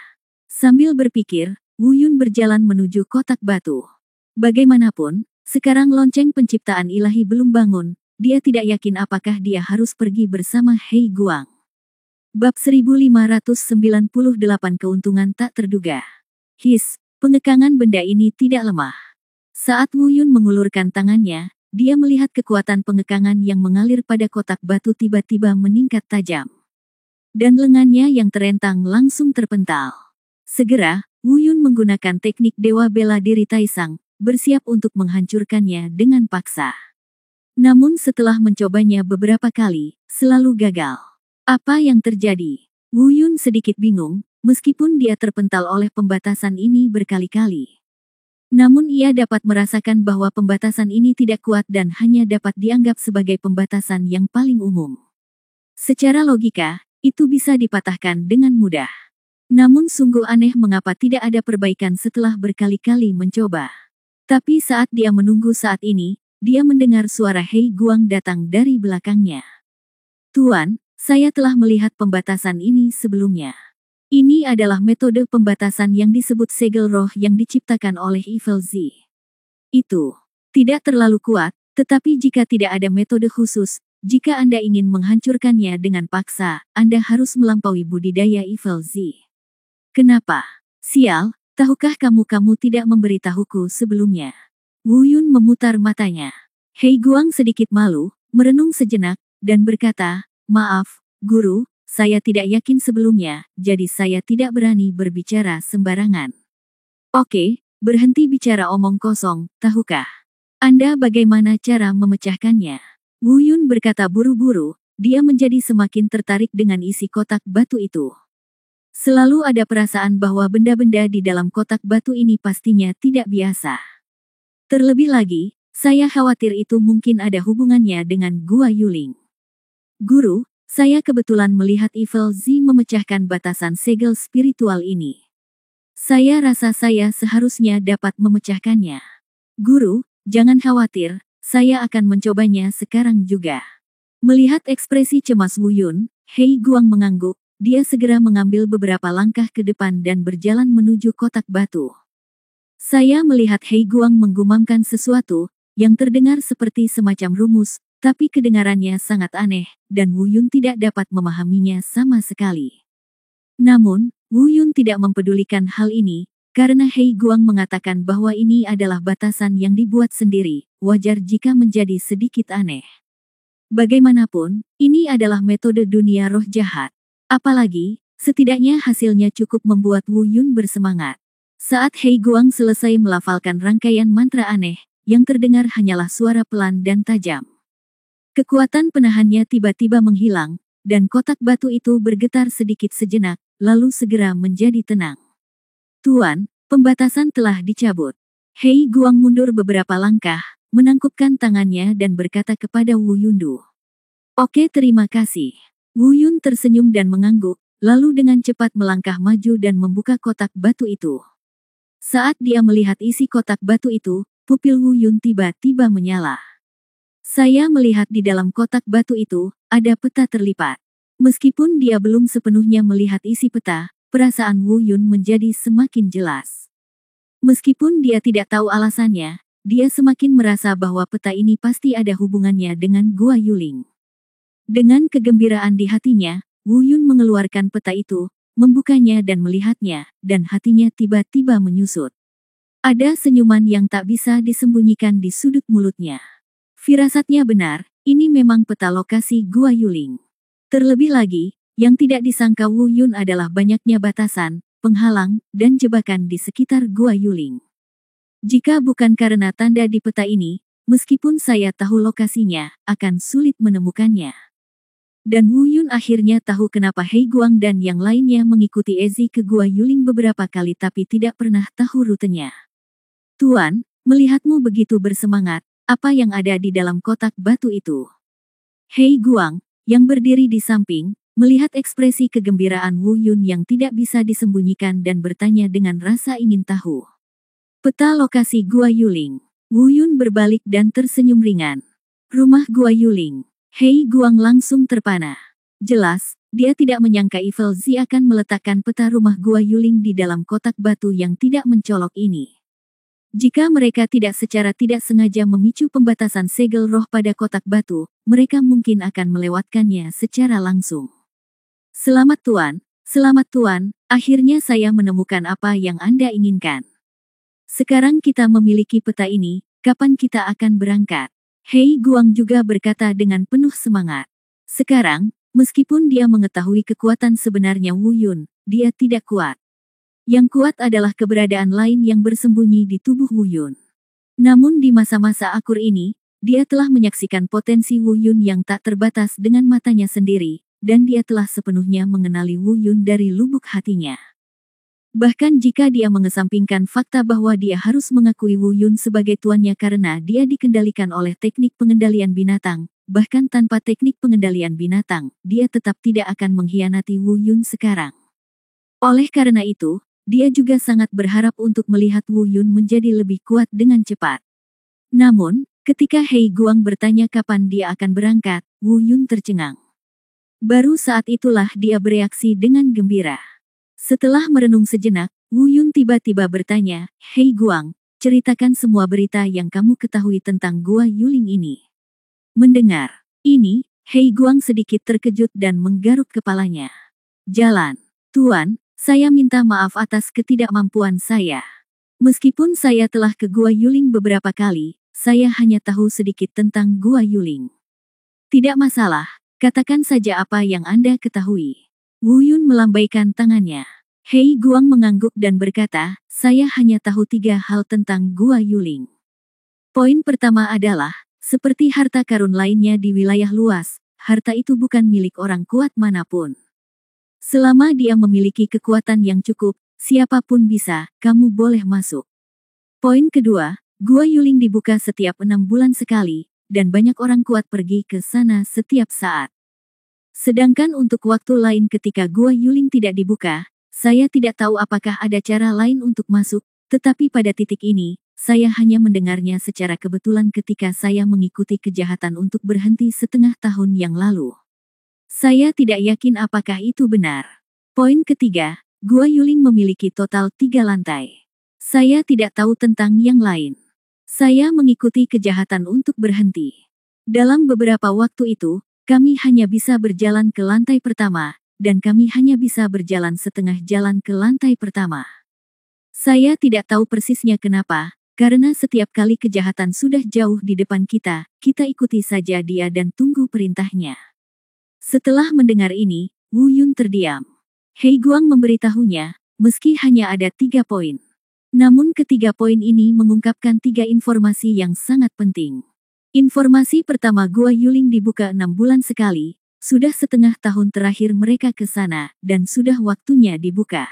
Sambil berpikir, Wu Yun berjalan menuju kotak batu. Bagaimanapun, sekarang lonceng penciptaan ilahi belum bangun, dia tidak yakin apakah dia harus pergi bersama Hei Guang. Bab 1598 Keuntungan tak terduga. Pengekangan benda ini tidak lemah. Saat Wu Yun mengulurkan tangannya, dia melihat kekuatan pengekangan yang mengalir pada kotak batu tiba-tiba meningkat tajam. Dan lengannya yang terentang langsung terpental. Segera, Wu Yun menggunakan teknik Dewa Bela Diri Taisang, bersiap untuk menghancurkannya dengan paksa. Namun setelah mencobanya beberapa kali, selalu gagal. Apa yang terjadi? Wu Yun sedikit bingung, meskipun dia terpental oleh pembatasan ini berkali-kali. Namun ia dapat merasakan bahwa pembatasan ini tidak kuat dan hanya dapat dianggap sebagai pembatasan yang paling umum. Secara logika, itu bisa dipatahkan dengan mudah. Namun sungguh aneh mengapa tidak ada perbaikan setelah berkali-kali mencoba. Tapi saat dia menunggu saat ini, dia mendengar suara Hei Guang datang dari belakangnya. Tuan, saya telah melihat pembatasan ini sebelumnya. Ini adalah metode pembatasan yang disebut segel roh yang diciptakan oleh Evil Z. Itu tidak terlalu kuat, tetapi jika tidak ada metode khusus, jika Anda ingin menghancurkannya dengan paksa, Anda harus melampaui budidaya Evil Z. Kenapa? Sial, tahukah kamu tidak memberitahuku sebelumnya? Wu Yun memutar matanya. Hei Guang sedikit malu, merenung sejenak, dan berkata, "Maaf, Guru, saya tidak yakin sebelumnya, jadi saya tidak berani berbicara sembarangan." Oke, berhenti bicara omong kosong, tahukah Anda bagaimana cara memecahkannya? Wu Yun berkata buru-buru, dia menjadi semakin tertarik dengan isi kotak batu itu. Selalu ada perasaan bahwa benda-benda di dalam kotak batu ini pastinya tidak biasa. Terlebih lagi, saya khawatir itu mungkin ada hubungannya dengan Gua Yuling. Guru, Saya kebetulan melihat Evil Z memecahkan batasan segel spiritual ini. Saya rasa saya seharusnya dapat memecahkannya. Guru, jangan khawatir, saya akan mencobanya sekarang juga. Melihat ekspresi cemas Wu Yun, Hei Guang mengangguk, dia segera mengambil beberapa langkah ke depan dan berjalan menuju kotak batu. Saya melihat Hei Guang menggumamkan sesuatu, yang terdengar seperti semacam rumus, tapi kedengarannya sangat aneh, dan Wu Yun tidak dapat memahaminya sama sekali. Namun, Wu Yun tidak mempedulikan hal ini, karena Hei Guang mengatakan bahwa ini adalah batasan yang dibuat sendiri, wajar jika menjadi sedikit aneh. Bagaimanapun, ini adalah metode dunia roh jahat. Apalagi, setidaknya hasilnya cukup membuat Wu Yun bersemangat. Saat Hei Guang selesai melafalkan rangkaian mantra aneh, yang terdengar hanyalah suara pelan dan tajam. Kekuatan penahannya tiba-tiba menghilang, dan kotak batu itu bergetar sedikit sejenak, lalu segera menjadi tenang. Tuan, pembatasan telah dicabut. Hei Guang mundur beberapa langkah, menangkupkan tangannya dan berkata kepada Wu Yundu. Oke, terima kasih. Wu Yun tersenyum dan mengangguk, lalu dengan cepat melangkah maju dan membuka kotak batu itu. Saat dia melihat isi kotak batu itu, pupil Wu Yun tiba-tiba menyala. Saya melihat di dalam kotak batu itu, ada peta terlipat. Meskipun dia belum sepenuhnya melihat isi peta, perasaan Wu Yun menjadi semakin jelas. Meskipun dia tidak tahu alasannya, dia semakin merasa bahwa peta ini pasti ada hubungannya dengan Gua Yuling. Dengan kegembiraan di hatinya, Wu Yun mengeluarkan peta itu, membukanya dan melihatnya, dan hatinya tiba-tiba menyusut. Ada senyuman yang tak bisa disembunyikan di sudut mulutnya. Firasatnya benar, ini memang peta lokasi Gua Yuling. Terlebih lagi, yang tidak disangka Wu Yun adalah banyaknya batasan, penghalang, dan jebakan di sekitar Gua Yuling. Jika bukan karena tanda di peta ini, meskipun saya tahu lokasinya, akan sulit menemukannya. Dan Wu Yun akhirnya tahu kenapa Hei Guang dan yang lainnya mengikuti Ezi ke Gua Yuling beberapa kali tapi tidak pernah tahu rutenya. Tuan, melihatmu begitu bersemangat, apa yang ada di dalam kotak batu itu? Hei Guang, yang berdiri di samping, melihat ekspresi kegembiraan Wu Yun yang tidak bisa disembunyikan dan bertanya dengan rasa ingin tahu. Peta lokasi Gua Yuling. Wu Yun berbalik dan tersenyum ringan. Rumah Gua Yuling. Hei Guang langsung terpana. Jelas, dia tidak menyangka Evil Z akan meletakkan peta rumah Gua Yuling di dalam kotak batu yang tidak mencolok ini. Jika mereka secara tidak sengaja memicu pembatasan segel roh pada kotak batu, mereka mungkin akan melewatkannya secara langsung. Selamat Tuan, akhirnya saya menemukan apa yang Anda inginkan. Sekarang kita memiliki peta ini, kapan kita akan berangkat? Hei Guang juga berkata dengan penuh semangat. Sekarang, meskipun dia mengetahui kekuatan sebenarnya Wu Yun, dia tidak kuat. Yang kuat adalah keberadaan lain yang bersembunyi di tubuh Wu Yun. Namun di masa-masa akur ini, dia telah menyaksikan potensi Wu Yun yang tak terbatas dengan matanya sendiri, dan dia telah sepenuhnya mengenali Wu Yun dari lubuk hatinya. Bahkan jika dia mengesampingkan fakta bahwa dia harus mengakui Wu Yun sebagai tuannya karena dia dikendalikan oleh teknik pengendalian binatang, bahkan tanpa teknik pengendalian binatang, dia tetap tidak akan mengkhianati Wu Yun sekarang. Oleh karena itu, dia juga sangat berharap untuk melihat Wu Yun menjadi lebih kuat dengan cepat. Namun, ketika Hei Guang bertanya kapan dia akan berangkat, Wu Yun tercengang. Baru saat itulah dia bereaksi dengan gembira. Setelah merenung sejenak, Wu Yun tiba-tiba bertanya, Hei Guang, ceritakan semua berita yang kamu ketahui tentang Gua Yuling ini. Mendengar ini, Hei Guang sedikit terkejut dan menggaruk kepalanya. Jalan. Tuan, saya minta maaf atas ketidakmampuan saya. Meskipun saya telah ke Gua Yuling beberapa kali, saya hanya tahu sedikit tentang Gua Yuling. Tidak masalah, katakan saja apa yang Anda ketahui. Wu Yun melambaikan tangannya. Hei Guang mengangguk dan berkata, saya hanya tahu 3 hal tentang Gua Yuling. Poin pertama adalah, seperti harta karun lainnya di wilayah luas, harta itu bukan milik orang kuat manapun. Selama dia memiliki kekuatan yang cukup, siapapun bisa, kamu boleh masuk. Poin kedua, Gua Yuling dibuka setiap 6 bulan sekali, dan banyak orang kuat pergi ke sana setiap saat. Sedangkan untuk waktu lain ketika Gua Yuling tidak dibuka, saya tidak tahu apakah ada cara lain untuk masuk, tetapi pada titik ini, saya hanya mendengarnya secara kebetulan ketika saya mengikuti kejahatan untuk berhenti setengah tahun yang lalu. Saya tidak yakin apakah itu benar. Poin ketiga, Gua Yuling memiliki total 3 lantai. Saya tidak tahu tentang yang lain. Saya mengikuti kejahatan untuk berhenti. Dalam beberapa waktu itu, kami hanya bisa berjalan ke lantai pertama, dan kami hanya bisa berjalan setengah jalan ke lantai pertama. Saya tidak tahu persisnya kenapa, karena setiap kali kejahatan sudah jauh di depan kita, kita ikuti saja dia dan tunggu perintahnya. Setelah mendengar ini, Wu Yun terdiam. Hei Guang memberitahunya, meski hanya ada 3 poin. Namun ketiga poin ini mengungkapkan 3 informasi yang sangat penting. Informasi pertama, Gua Yuling dibuka 6 bulan sekali, sudah setengah tahun terakhir mereka ke sana, dan sudah waktunya dibuka.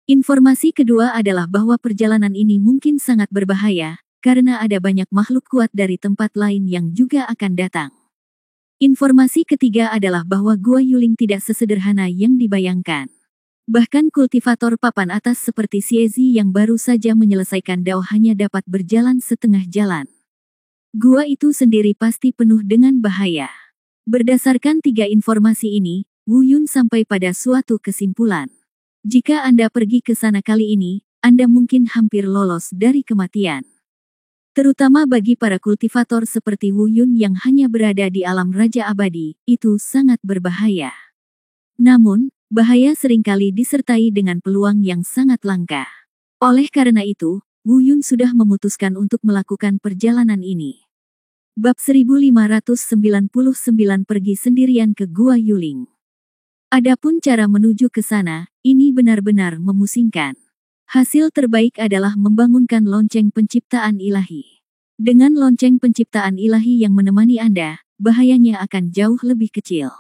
Informasi kedua adalah bahwa perjalanan ini mungkin sangat berbahaya, karena ada banyak makhluk kuat dari tempat lain yang juga akan datang. Informasi ketiga adalah bahwa Gua Yuling tidak sesederhana yang dibayangkan. Bahkan kultivator papan atas seperti Xiezi yang baru saja menyelesaikan dao hanya dapat berjalan setengah jalan. Gua itu sendiri pasti penuh dengan bahaya. Berdasarkan 3 informasi ini, Wu Yun sampai pada suatu kesimpulan. Jika Anda pergi ke sana kali ini, Anda mungkin hampir lolos dari kematian. Terutama bagi para kultivator seperti Wu Yun yang hanya berada di alam Raja Abadi, itu sangat berbahaya. Namun, bahaya seringkali disertai dengan peluang yang sangat langka. Oleh karena itu, Wu Yun sudah memutuskan untuk melakukan perjalanan ini. Bab 1599 pergi sendirian ke Gua Yuling. Adapun cara menuju ke sana, ini benar-benar memusingkan. Hasil terbaik adalah membangunkan lonceng penciptaan ilahi. Dengan lonceng penciptaan ilahi yang menemani Anda, bahayanya akan jauh lebih kecil.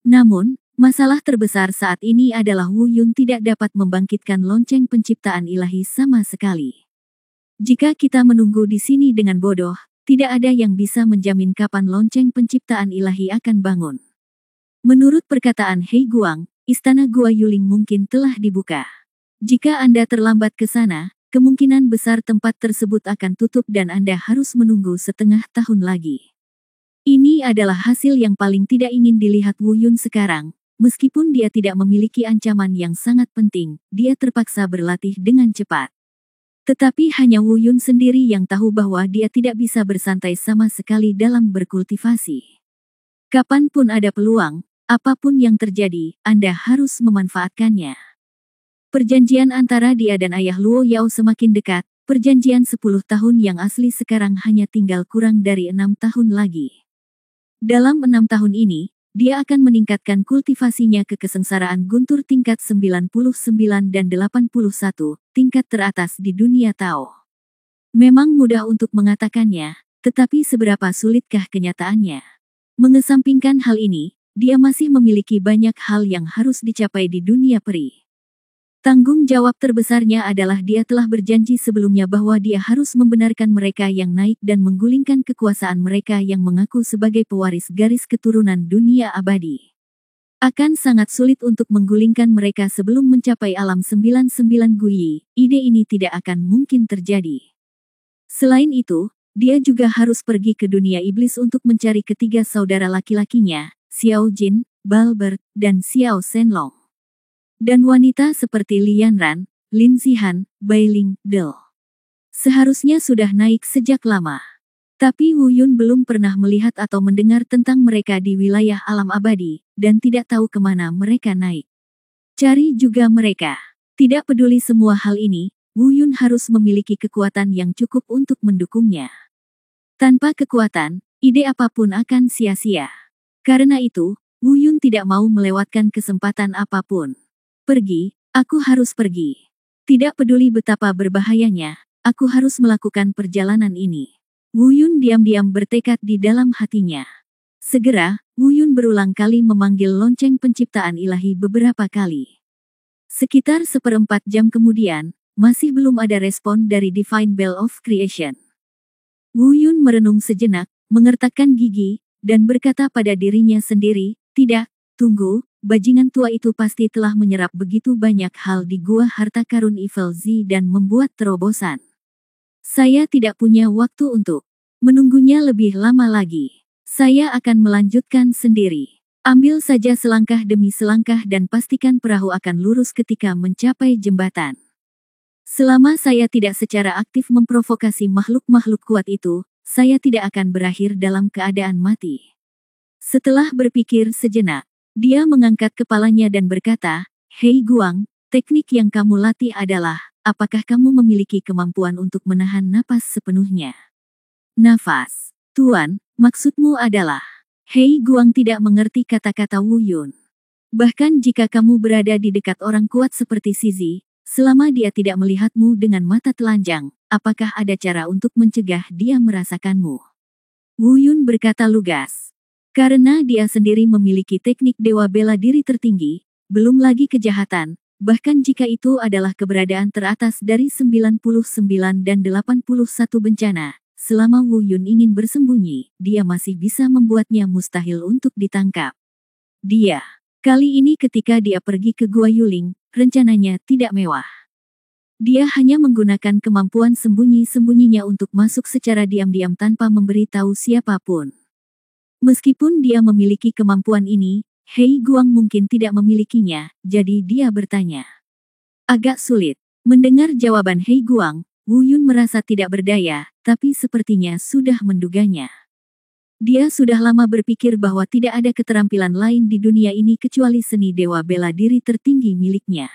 Namun, masalah terbesar saat ini adalah Wu Yun tidak dapat membangkitkan lonceng penciptaan ilahi sama sekali. Jika kita menunggu di sini dengan bodoh, tidak ada yang bisa menjamin kapan lonceng penciptaan ilahi akan bangun. Menurut perkataan Hei Guang, istana Gua Yuling mungkin telah dibuka. Jika Anda terlambat ke sana, kemungkinan besar tempat tersebut akan tutup dan Anda harus menunggu setengah tahun lagi. Ini adalah hasil yang paling tidak ingin dilihat Wu Yun sekarang. Meskipun dia tidak memiliki ancaman yang sangat penting, dia terpaksa berlatih dengan cepat. Tetapi hanya Wu Yun sendiri yang tahu bahwa dia tidak bisa bersantai sama sekali dalam berkultivasi. Kapanpun ada peluang, apapun yang terjadi, Anda harus memanfaatkannya. Perjanjian antara dia dan ayah Luo Yao semakin dekat, perjanjian 10 tahun yang asli sekarang hanya tinggal kurang dari 6 tahun lagi. Dalam 6 tahun ini, dia akan meningkatkan kultivasinya ke kesengsaraan guntur tingkat 99 dan 81, tingkat teratas di dunia Tao. Memang mudah untuk mengatakannya, tetapi seberapa sulitkah kenyataannya? Mengesampingkan hal ini, dia masih memiliki banyak hal yang harus dicapai di dunia peri. Tanggung jawab terbesarnya adalah dia telah berjanji sebelumnya bahwa dia harus membenarkan mereka yang naik dan menggulingkan kekuasaan mereka yang mengaku sebagai pewaris garis keturunan dunia abadi. Akan sangat sulit untuk menggulingkan mereka sebelum mencapai alam 99 Guyi, ide ini tidak akan mungkin terjadi. Selain itu, dia juga harus pergi ke dunia iblis untuk mencari ketiga saudara laki-lakinya, Xiao Jin, Balbert, dan Xiao Shenlong. Dan wanita seperti Lian Ran, Lin Zihan, Bailing, Del. Seharusnya sudah naik sejak lama. Tapi Wu Yun belum pernah melihat atau mendengar tentang mereka di wilayah alam abadi, dan tidak tahu kemana mereka naik. Cari juga mereka. Tidak peduli semua hal ini, Wu Yun harus memiliki kekuatan yang cukup untuk mendukungnya. Tanpa kekuatan, ide apapun akan sia-sia. Karena itu, Wu Yun tidak mau melewatkan kesempatan apapun. Pergi, aku harus pergi. Tidak peduli betapa berbahayanya, aku harus melakukan perjalanan ini. Wu Yun diam-diam bertekad di dalam hatinya. Segera, Wu Yun berulang kali memanggil lonceng penciptaan ilahi beberapa kali. Sekitar 1/4 jam kemudian, masih belum ada respon dari Divine Bell of Creation. Wu Yun merenung sejenak, mengertakkan gigi, dan berkata pada dirinya sendiri, Tidak, tunggu, bajingan tua itu pasti telah menyerap begitu banyak hal di gua harta karun Evil Z dan membuat terobosan. Saya tidak punya waktu untuk menunggunya lebih lama lagi. Saya akan melanjutkan sendiri. Ambil saja selangkah demi selangkah dan pastikan perahu akan lurus ketika mencapai jembatan. Selama saya tidak secara aktif memprovokasi makhluk-makhluk kuat itu, saya tidak akan berakhir dalam keadaan mati. Setelah berpikir sejenak, dia mengangkat kepalanya dan berkata, "Hei Guang, teknik yang kamu latih adalah, apakah kamu memiliki kemampuan untuk menahan napas sepenuhnya?" Nafas. Tuan, maksudmu adalah... Hei Guang tidak mengerti kata-kata Wu Yun. Bahkan jika kamu berada di dekat orang kuat seperti Zizi, selama dia tidak melihatmu dengan mata telanjang, apakah ada cara untuk mencegah dia merasakanmu? Wu Yun berkata lugas. Karena dia sendiri memiliki teknik dewa bela diri tertinggi, belum lagi kejahatan, bahkan jika itu adalah keberadaan teratas dari 99 dan 81 bencana, selama Wu Yun ingin bersembunyi, dia masih bisa membuatnya mustahil untuk ditangkap. Dia, kali ini ketika dia pergi ke Gua Yuling, rencananya tidak mewah. Dia hanya menggunakan kemampuan sembunyi-sembunyinya untuk masuk secara diam-diam tanpa memberitahu siapapun. Meskipun dia memiliki kemampuan ini, Hei Guang mungkin tidak memilikinya, jadi dia bertanya. Agak sulit. Mendengar jawaban Hei Guang, Wu Yun merasa tidak berdaya, tapi sepertinya sudah menduganya. Dia sudah lama berpikir bahwa tidak ada keterampilan lain di dunia ini kecuali seni dewa bela diri tertinggi miliknya.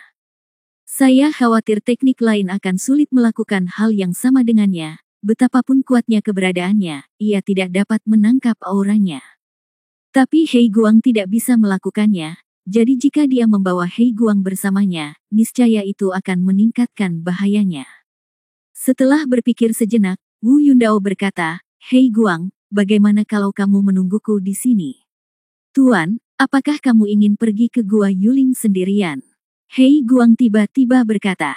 Saya khawatir teknik lain akan sulit melakukan hal yang sama dengannya, betapapun kuatnya keberadaannya, ia tidak dapat menangkap auranya. Tapi Hei Guang tidak bisa melakukannya, jadi jika dia membawa Hei Guang bersamanya, niscaya itu akan meningkatkan bahayanya. Setelah berpikir sejenak, Wu Yundao berkata, "Hei Guang, bagaimana kalau kamu menungguku di sini?" "Tuan, apakah kamu ingin pergi ke Gua Yuling sendirian?" Hei Guang tiba-tiba berkata.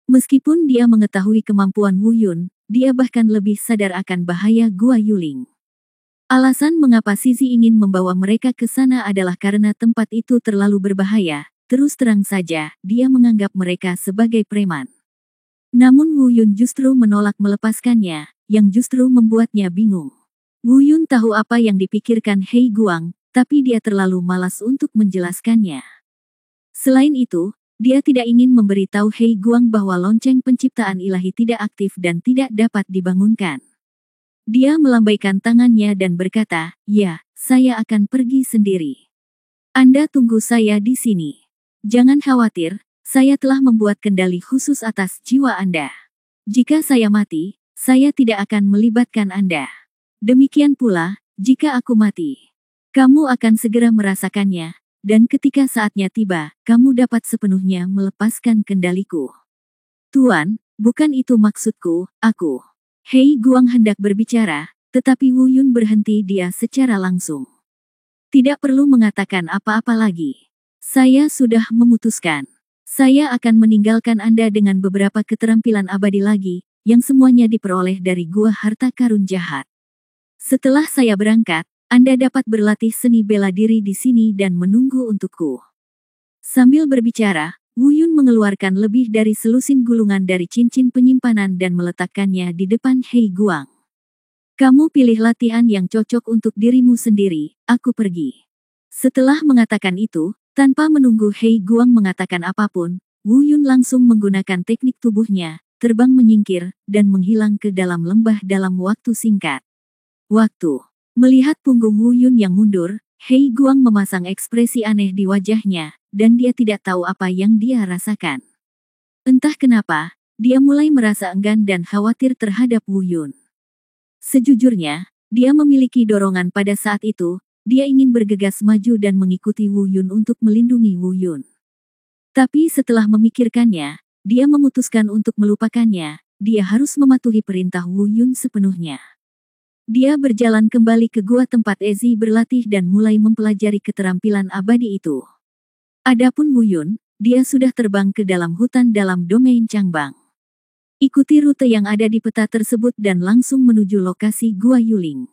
Meskipun dia mengetahui kemampuan Wu Yun, dia bahkan lebih sadar akan bahaya Gua Yuling. Alasan mengapa Zizi ingin membawa mereka ke sana adalah karena tempat itu terlalu berbahaya. Terus terang saja, dia menganggap mereka sebagai preman. Namun Wu Yun justru menolak melepaskannya, yang justru membuatnya bingung. Wu Yun tahu apa yang dipikirkan Hei Guang, tapi dia terlalu malas untuk menjelaskannya. Selain itu, dia tidak ingin memberitahu Hei Guang bahwa lonceng penciptaan ilahi tidak aktif dan tidak dapat dibangunkan. Dia melambaikan tangannya dan berkata, "Ya, saya akan pergi sendiri. Anda tunggu saya di sini. Jangan khawatir, saya telah membuat kendali khusus atas jiwa Anda. Jika saya mati, saya tidak akan melibatkan Anda. Demikian pula, jika aku mati, kamu akan segera merasakannya, dan ketika saatnya tiba, kamu dapat sepenuhnya melepaskan kendaliku." "Tuan, bukan itu maksudku, aku." Hei Guang hendak berbicara, tetapi Wu Yun berhenti dia secara langsung. "Tidak perlu mengatakan apa-apa lagi. Saya sudah memutuskan. Saya akan meninggalkan Anda dengan beberapa keterampilan abadi lagi, yang semuanya diperoleh dari Gua Harta Karun Jahat. Setelah saya berangkat, Anda dapat berlatih seni bela diri di sini dan menunggu untukku." Sambil berbicara, Wu Yun mengeluarkan lebih dari selusin gulungan dari cincin penyimpanan dan meletakkannya di depan Hei Guang. "Kamu pilih latihan yang cocok untuk dirimu sendiri, aku pergi." Setelah mengatakan itu, tanpa menunggu Hei Guang mengatakan apapun, Wu Yun langsung menggunakan teknik tubuhnya, terbang menyingkir, dan menghilang ke dalam lembah dalam waktu singkat. Waktu. Melihat punggung Wu Yun yang mundur, Hei Guang memasang ekspresi aneh di wajahnya, dan dia tidak tahu apa yang dia rasakan. Entah kenapa, dia mulai merasa enggan dan khawatir terhadap Wu Yun. Sejujurnya, dia memiliki dorongan pada saat itu, dia ingin bergegas maju dan mengikuti Wu Yun untuk melindungi Wu Yun. Tapi setelah memikirkannya, dia memutuskan untuk melupakannya, dia harus mematuhi perintah Wu Yun sepenuhnya. Dia berjalan kembali ke gua tempat Ezi berlatih dan mulai mempelajari keterampilan abadi itu. Adapun Wu Yun, dia sudah terbang ke dalam hutan dalam domain Changbang. Ikuti rute yang ada di peta tersebut dan langsung menuju lokasi Gua Yuling.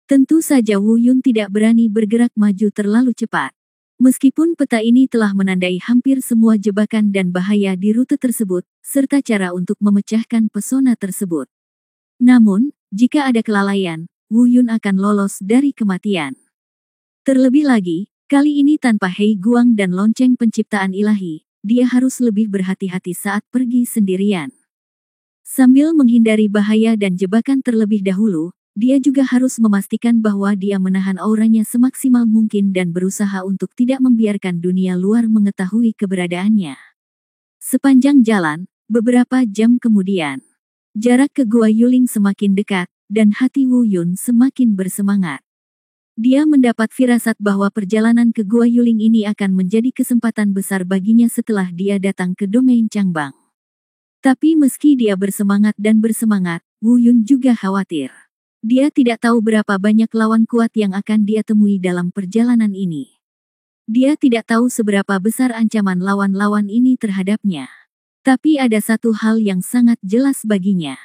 Tentu saja Wu Yun tidak berani bergerak maju terlalu cepat. Meskipun peta ini telah menandai hampir semua jebakan dan bahaya di rute tersebut, serta cara untuk memecahkan pesona tersebut. Namun, jika ada kelalaian, Wu Yun akan lolos dari kematian. Terlebih lagi, kali ini tanpa Hei Guang dan lonceng penciptaan ilahi, dia harus lebih berhati-hati saat pergi sendirian. Sambil menghindari bahaya dan jebakan terlebih dahulu, dia juga harus memastikan bahwa dia menahan auranya semaksimal mungkin dan berusaha untuk tidak membiarkan dunia luar mengetahui keberadaannya. Sepanjang jalan, beberapa jam kemudian, jarak ke Gua Yuling semakin dekat, dan hati Wu Yun semakin bersemangat. Dia mendapat firasat bahwa perjalanan ke Gua Yuling ini akan menjadi kesempatan besar baginya setelah dia datang ke domain Changbang. Tapi meski dia bersemangat, Wu Yun juga khawatir. Dia tidak tahu berapa banyak lawan kuat yang akan dia temui dalam perjalanan ini. Dia tidak tahu seberapa besar ancaman lawan-lawan ini terhadapnya. Tapi ada satu hal yang sangat jelas baginya.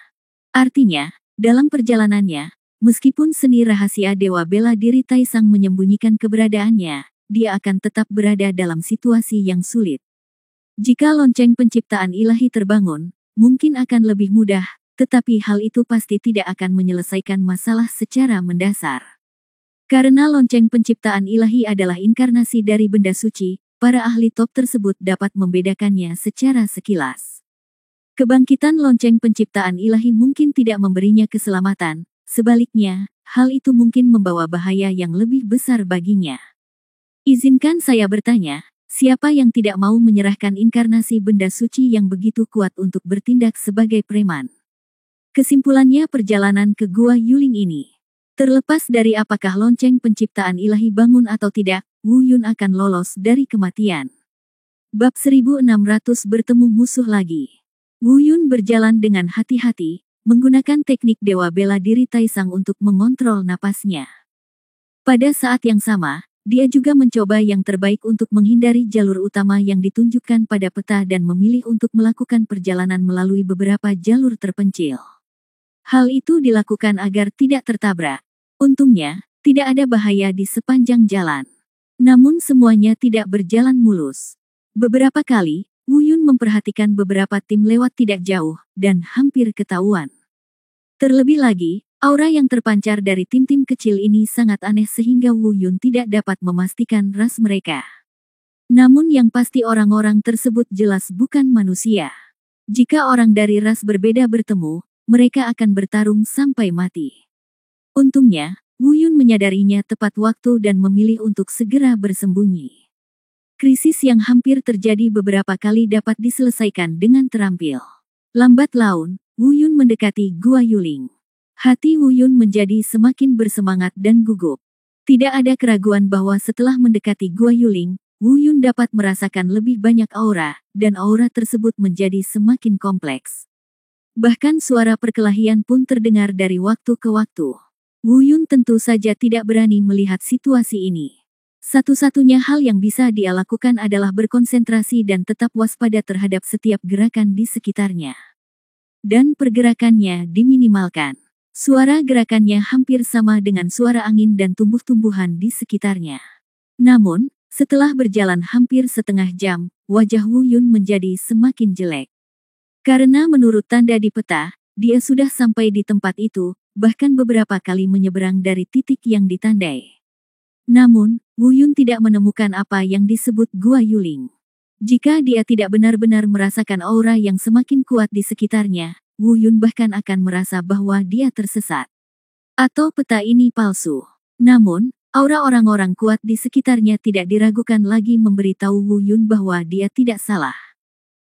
Artinya, dalam perjalanannya, meskipun seni rahasia Dewa Bela Diri Taisang menyembunyikan keberadaannya, dia akan tetap berada dalam situasi yang sulit. Jika lonceng penciptaan ilahi terbangun, mungkin akan lebih mudah, tetapi hal itu pasti tidak akan menyelesaikan masalah secara mendasar. Karena lonceng penciptaan ilahi adalah inkarnasi dari benda suci, para ahli top tersebut dapat membedakannya secara sekilas. Kebangkitan lonceng penciptaan ilahi mungkin tidak memberinya keselamatan, sebaliknya, hal itu mungkin membawa bahaya yang lebih besar baginya. Izinkan saya bertanya, siapa yang tidak mau menyerahkan inkarnasi benda suci yang begitu kuat untuk bertindak sebagai preman? Kesimpulannya perjalanan ke Gua Yuling ini. Terlepas dari apakah lonceng penciptaan ilahi bangun atau tidak, Wu Yun akan lolos dari kematian. Bab 1600 bertemu musuh lagi. Wu Yun berjalan dengan hati-hati, menggunakan teknik Dewa Bela Diri Taisang untuk mengontrol napasnya. Pada saat yang sama, dia juga mencoba yang terbaik untuk menghindari jalur utama yang ditunjukkan pada peta dan memilih untuk melakukan perjalanan melalui beberapa jalur terpencil. Hal itu dilakukan agar tidak tertabrak. Untungnya, tidak ada bahaya di sepanjang jalan. Namun semuanya tidak berjalan mulus. Beberapa kali, Wu Yun memperhatikan beberapa tim lewat tidak jauh, dan hampir ketahuan. Terlebih lagi, aura yang terpancar dari tim-tim kecil ini sangat aneh sehingga Wu Yun tidak dapat memastikan ras mereka. Namun yang pasti orang-orang tersebut jelas bukan manusia. Jika orang dari ras berbeda bertemu, mereka akan bertarung sampai mati. Untungnya, Wu Yun menyadarinya tepat waktu dan memilih untuk segera bersembunyi. Krisis yang hampir terjadi beberapa kali dapat diselesaikan dengan terampil. Lambat laun, Wu Yun mendekati Gua Yuling. Hati Wu Yun menjadi semakin bersemangat dan gugup. Tidak ada keraguan bahwa setelah mendekati Gua Yuling, Wu Yun dapat merasakan lebih banyak aura, dan aura tersebut menjadi semakin kompleks. Bahkan suara perkelahian pun terdengar dari waktu ke waktu. Wu Yun tentu saja tidak berani melihat situasi ini. Satu-satunya hal yang bisa dia lakukan adalah berkonsentrasi dan tetap waspada terhadap setiap gerakan di sekitarnya. Dan pergerakannya diminimalkan. Suara gerakannya hampir sama dengan suara angin dan tumbuh-tumbuhan di sekitarnya. Namun, setelah berjalan hampir setengah jam, wajah Wu Yun menjadi semakin jelek. Karena menurut tanda di peta, dia sudah sampai di tempat itu, bahkan beberapa kali menyeberang dari titik yang ditandai. Namun, Wu Yun tidak menemukan apa yang disebut Gua Yuling. Jika dia tidak benar-benar merasakan aura yang semakin kuat di sekitarnya, Wu Yun bahkan akan merasa bahwa dia tersesat. Atau peta ini palsu. Namun, aura orang-orang kuat di sekitarnya tidak diragukan lagi memberitahu Wu Yun bahwa dia tidak salah.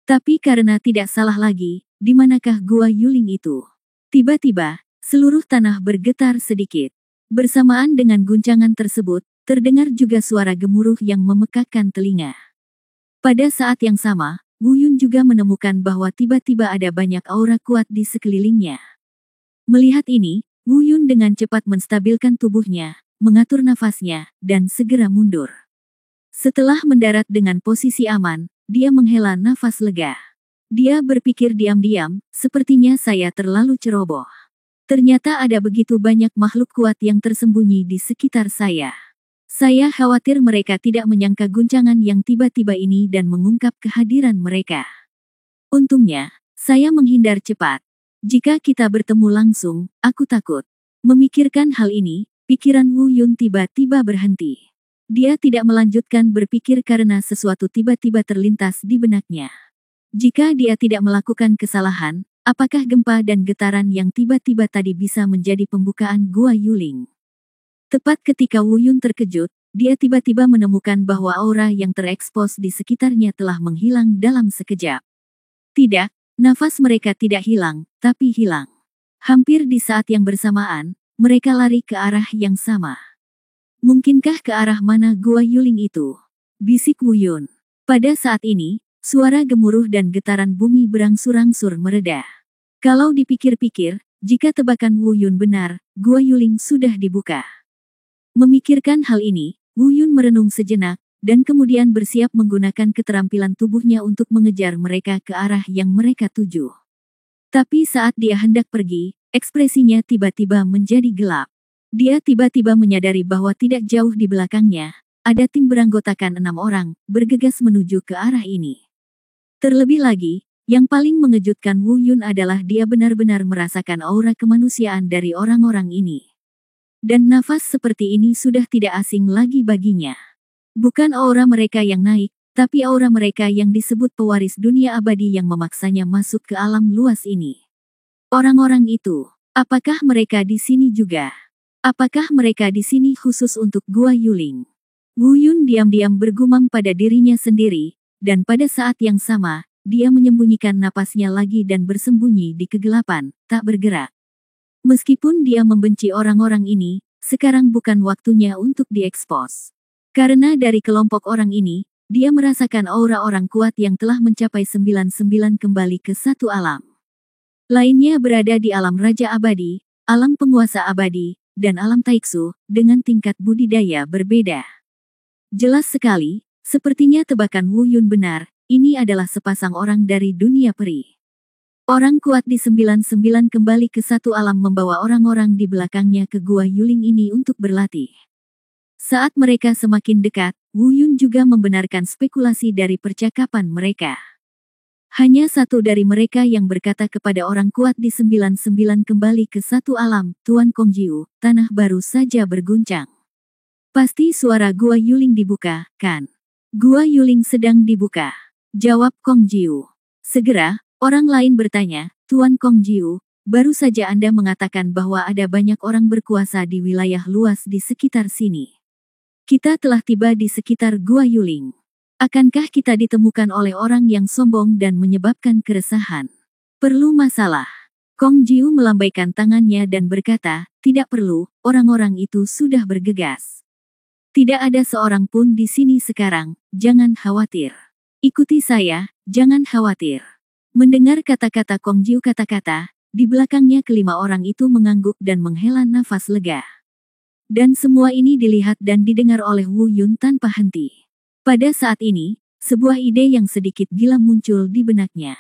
Tapi karena tidak salah lagi, di manakah Gua Yuling itu? Tiba-tiba, seluruh tanah bergetar sedikit. Bersamaan dengan guncangan tersebut, terdengar juga suara gemuruh yang memekakkan telinga. Pada saat yang sama, Wu Yun juga menemukan bahwa tiba-tiba ada banyak aura kuat di sekelilingnya. Melihat ini, Wu Yun dengan cepat menstabilkan tubuhnya, mengatur nafasnya, dan segera mundur. Setelah mendarat dengan posisi aman, dia menghela nafas lega. Dia berpikir diam-diam, sepertinya saya terlalu ceroboh. Ternyata ada begitu banyak makhluk kuat yang tersembunyi di sekitar saya. Saya khawatir mereka tidak menyangka guncangan yang tiba-tiba ini dan mengungkap kehadiran mereka. Untungnya, saya menghindar cepat. Jika kita bertemu langsung, aku takut. Memikirkan hal ini, pikiran Wu Yun tiba-tiba berhenti. Dia tidak melanjutkan berpikir karena sesuatu tiba-tiba terlintas di benaknya. Jika dia tidak melakukan kesalahan, apakah gempa dan getaran yang tiba-tiba tadi bisa menjadi pembukaan Gua Yuling? Tepat ketika Wu Yun terkejut, dia tiba-tiba menemukan bahwa aura yang terekspos di sekitarnya telah menghilang dalam sekejap. Tidak, nafas mereka tidak hilang, tapi hilang. Hampir di saat yang bersamaan, mereka lari ke arah yang sama. Mungkinkah ke arah mana Gua Yuling itu? Bisik Wu Yun. Pada saat ini, suara gemuruh dan getaran bumi berangsur-angsur mereda. Kalau dipikir-pikir, jika tebakan Wu Yun benar, Gua Yuling sudah dibuka. Memikirkan hal ini, Wu Yun merenung sejenak, dan kemudian bersiap menggunakan keterampilan tubuhnya untuk mengejar mereka ke arah yang mereka tuju. Tapi saat dia hendak pergi, ekspresinya tiba-tiba menjadi gelap. Dia tiba-tiba menyadari bahwa tidak jauh di belakangnya, ada tim beranggotakan 6 orang, bergegas menuju ke arah ini. Terlebih lagi, yang paling mengejutkan Wu Yun adalah dia benar-benar merasakan aura kemanusiaan dari orang-orang ini. Dan nafas seperti ini sudah tidak asing lagi baginya. Bukan aura mereka yang naik, tapi aura mereka yang disebut pewaris dunia abadi yang memaksanya masuk ke alam luas ini. Orang-orang itu, apakah mereka di sini juga? Apakah mereka di sini khusus untuk Gua Yuling? Wu Yun diam-diam bergumam pada dirinya sendiri, dan pada saat yang sama, dia menyembunyikan napasnya lagi dan bersembunyi di kegelapan, tak bergerak. Meskipun dia membenci orang-orang ini, sekarang bukan waktunya untuk diekspos. Karena dari kelompok orang ini, dia merasakan aura orang kuat yang telah mencapai 99 kembali ke satu alam. Lainnya berada di alam Raja Abadi, alam penguasa abadi, dan alam Taiksu, dengan tingkat budidaya berbeda. Jelas sekali, sepertinya tebakan Wu Yun benar, ini adalah sepasang orang dari dunia peri. Orang kuat di 99 kembali ke satu alam membawa orang-orang di belakangnya ke Gua Yuling ini untuk berlatih. Saat mereka semakin dekat, Wu Yun juga membenarkan spekulasi dari percakapan mereka. Hanya satu dari mereka yang berkata kepada orang kuat di 99 kembali ke satu alam, Tuan Kongjiu, tanah baru saja berguncang. Pasti suara Gua Yuling dibuka, kan? Gua Yuling sedang dibuka. Jawab Kongjiu. Segera, orang lain bertanya, Tuan Kongjiu, baru saja Anda mengatakan bahwa ada banyak orang berkuasa di wilayah luas di sekitar sini. Kita telah tiba di sekitar Gua Yuling. Akankah kita ditemukan oleh orang yang sombong dan menyebabkan keresahan? Perlu masalah. Kongjiu melambaikan tangannya dan berkata, tidak perlu, orang-orang itu sudah bergegas. Tidak ada seorang pun di sini sekarang, jangan khawatir. Ikuti saya, jangan khawatir. Mendengar kata-kata Kongjiu kata-kata, di belakangnya kelima orang itu mengangguk dan menghela nafas lega. Dan semua ini dilihat dan didengar oleh Wu Yun tanpa henti. Pada saat ini, sebuah ide yang sedikit gila muncul di benaknya.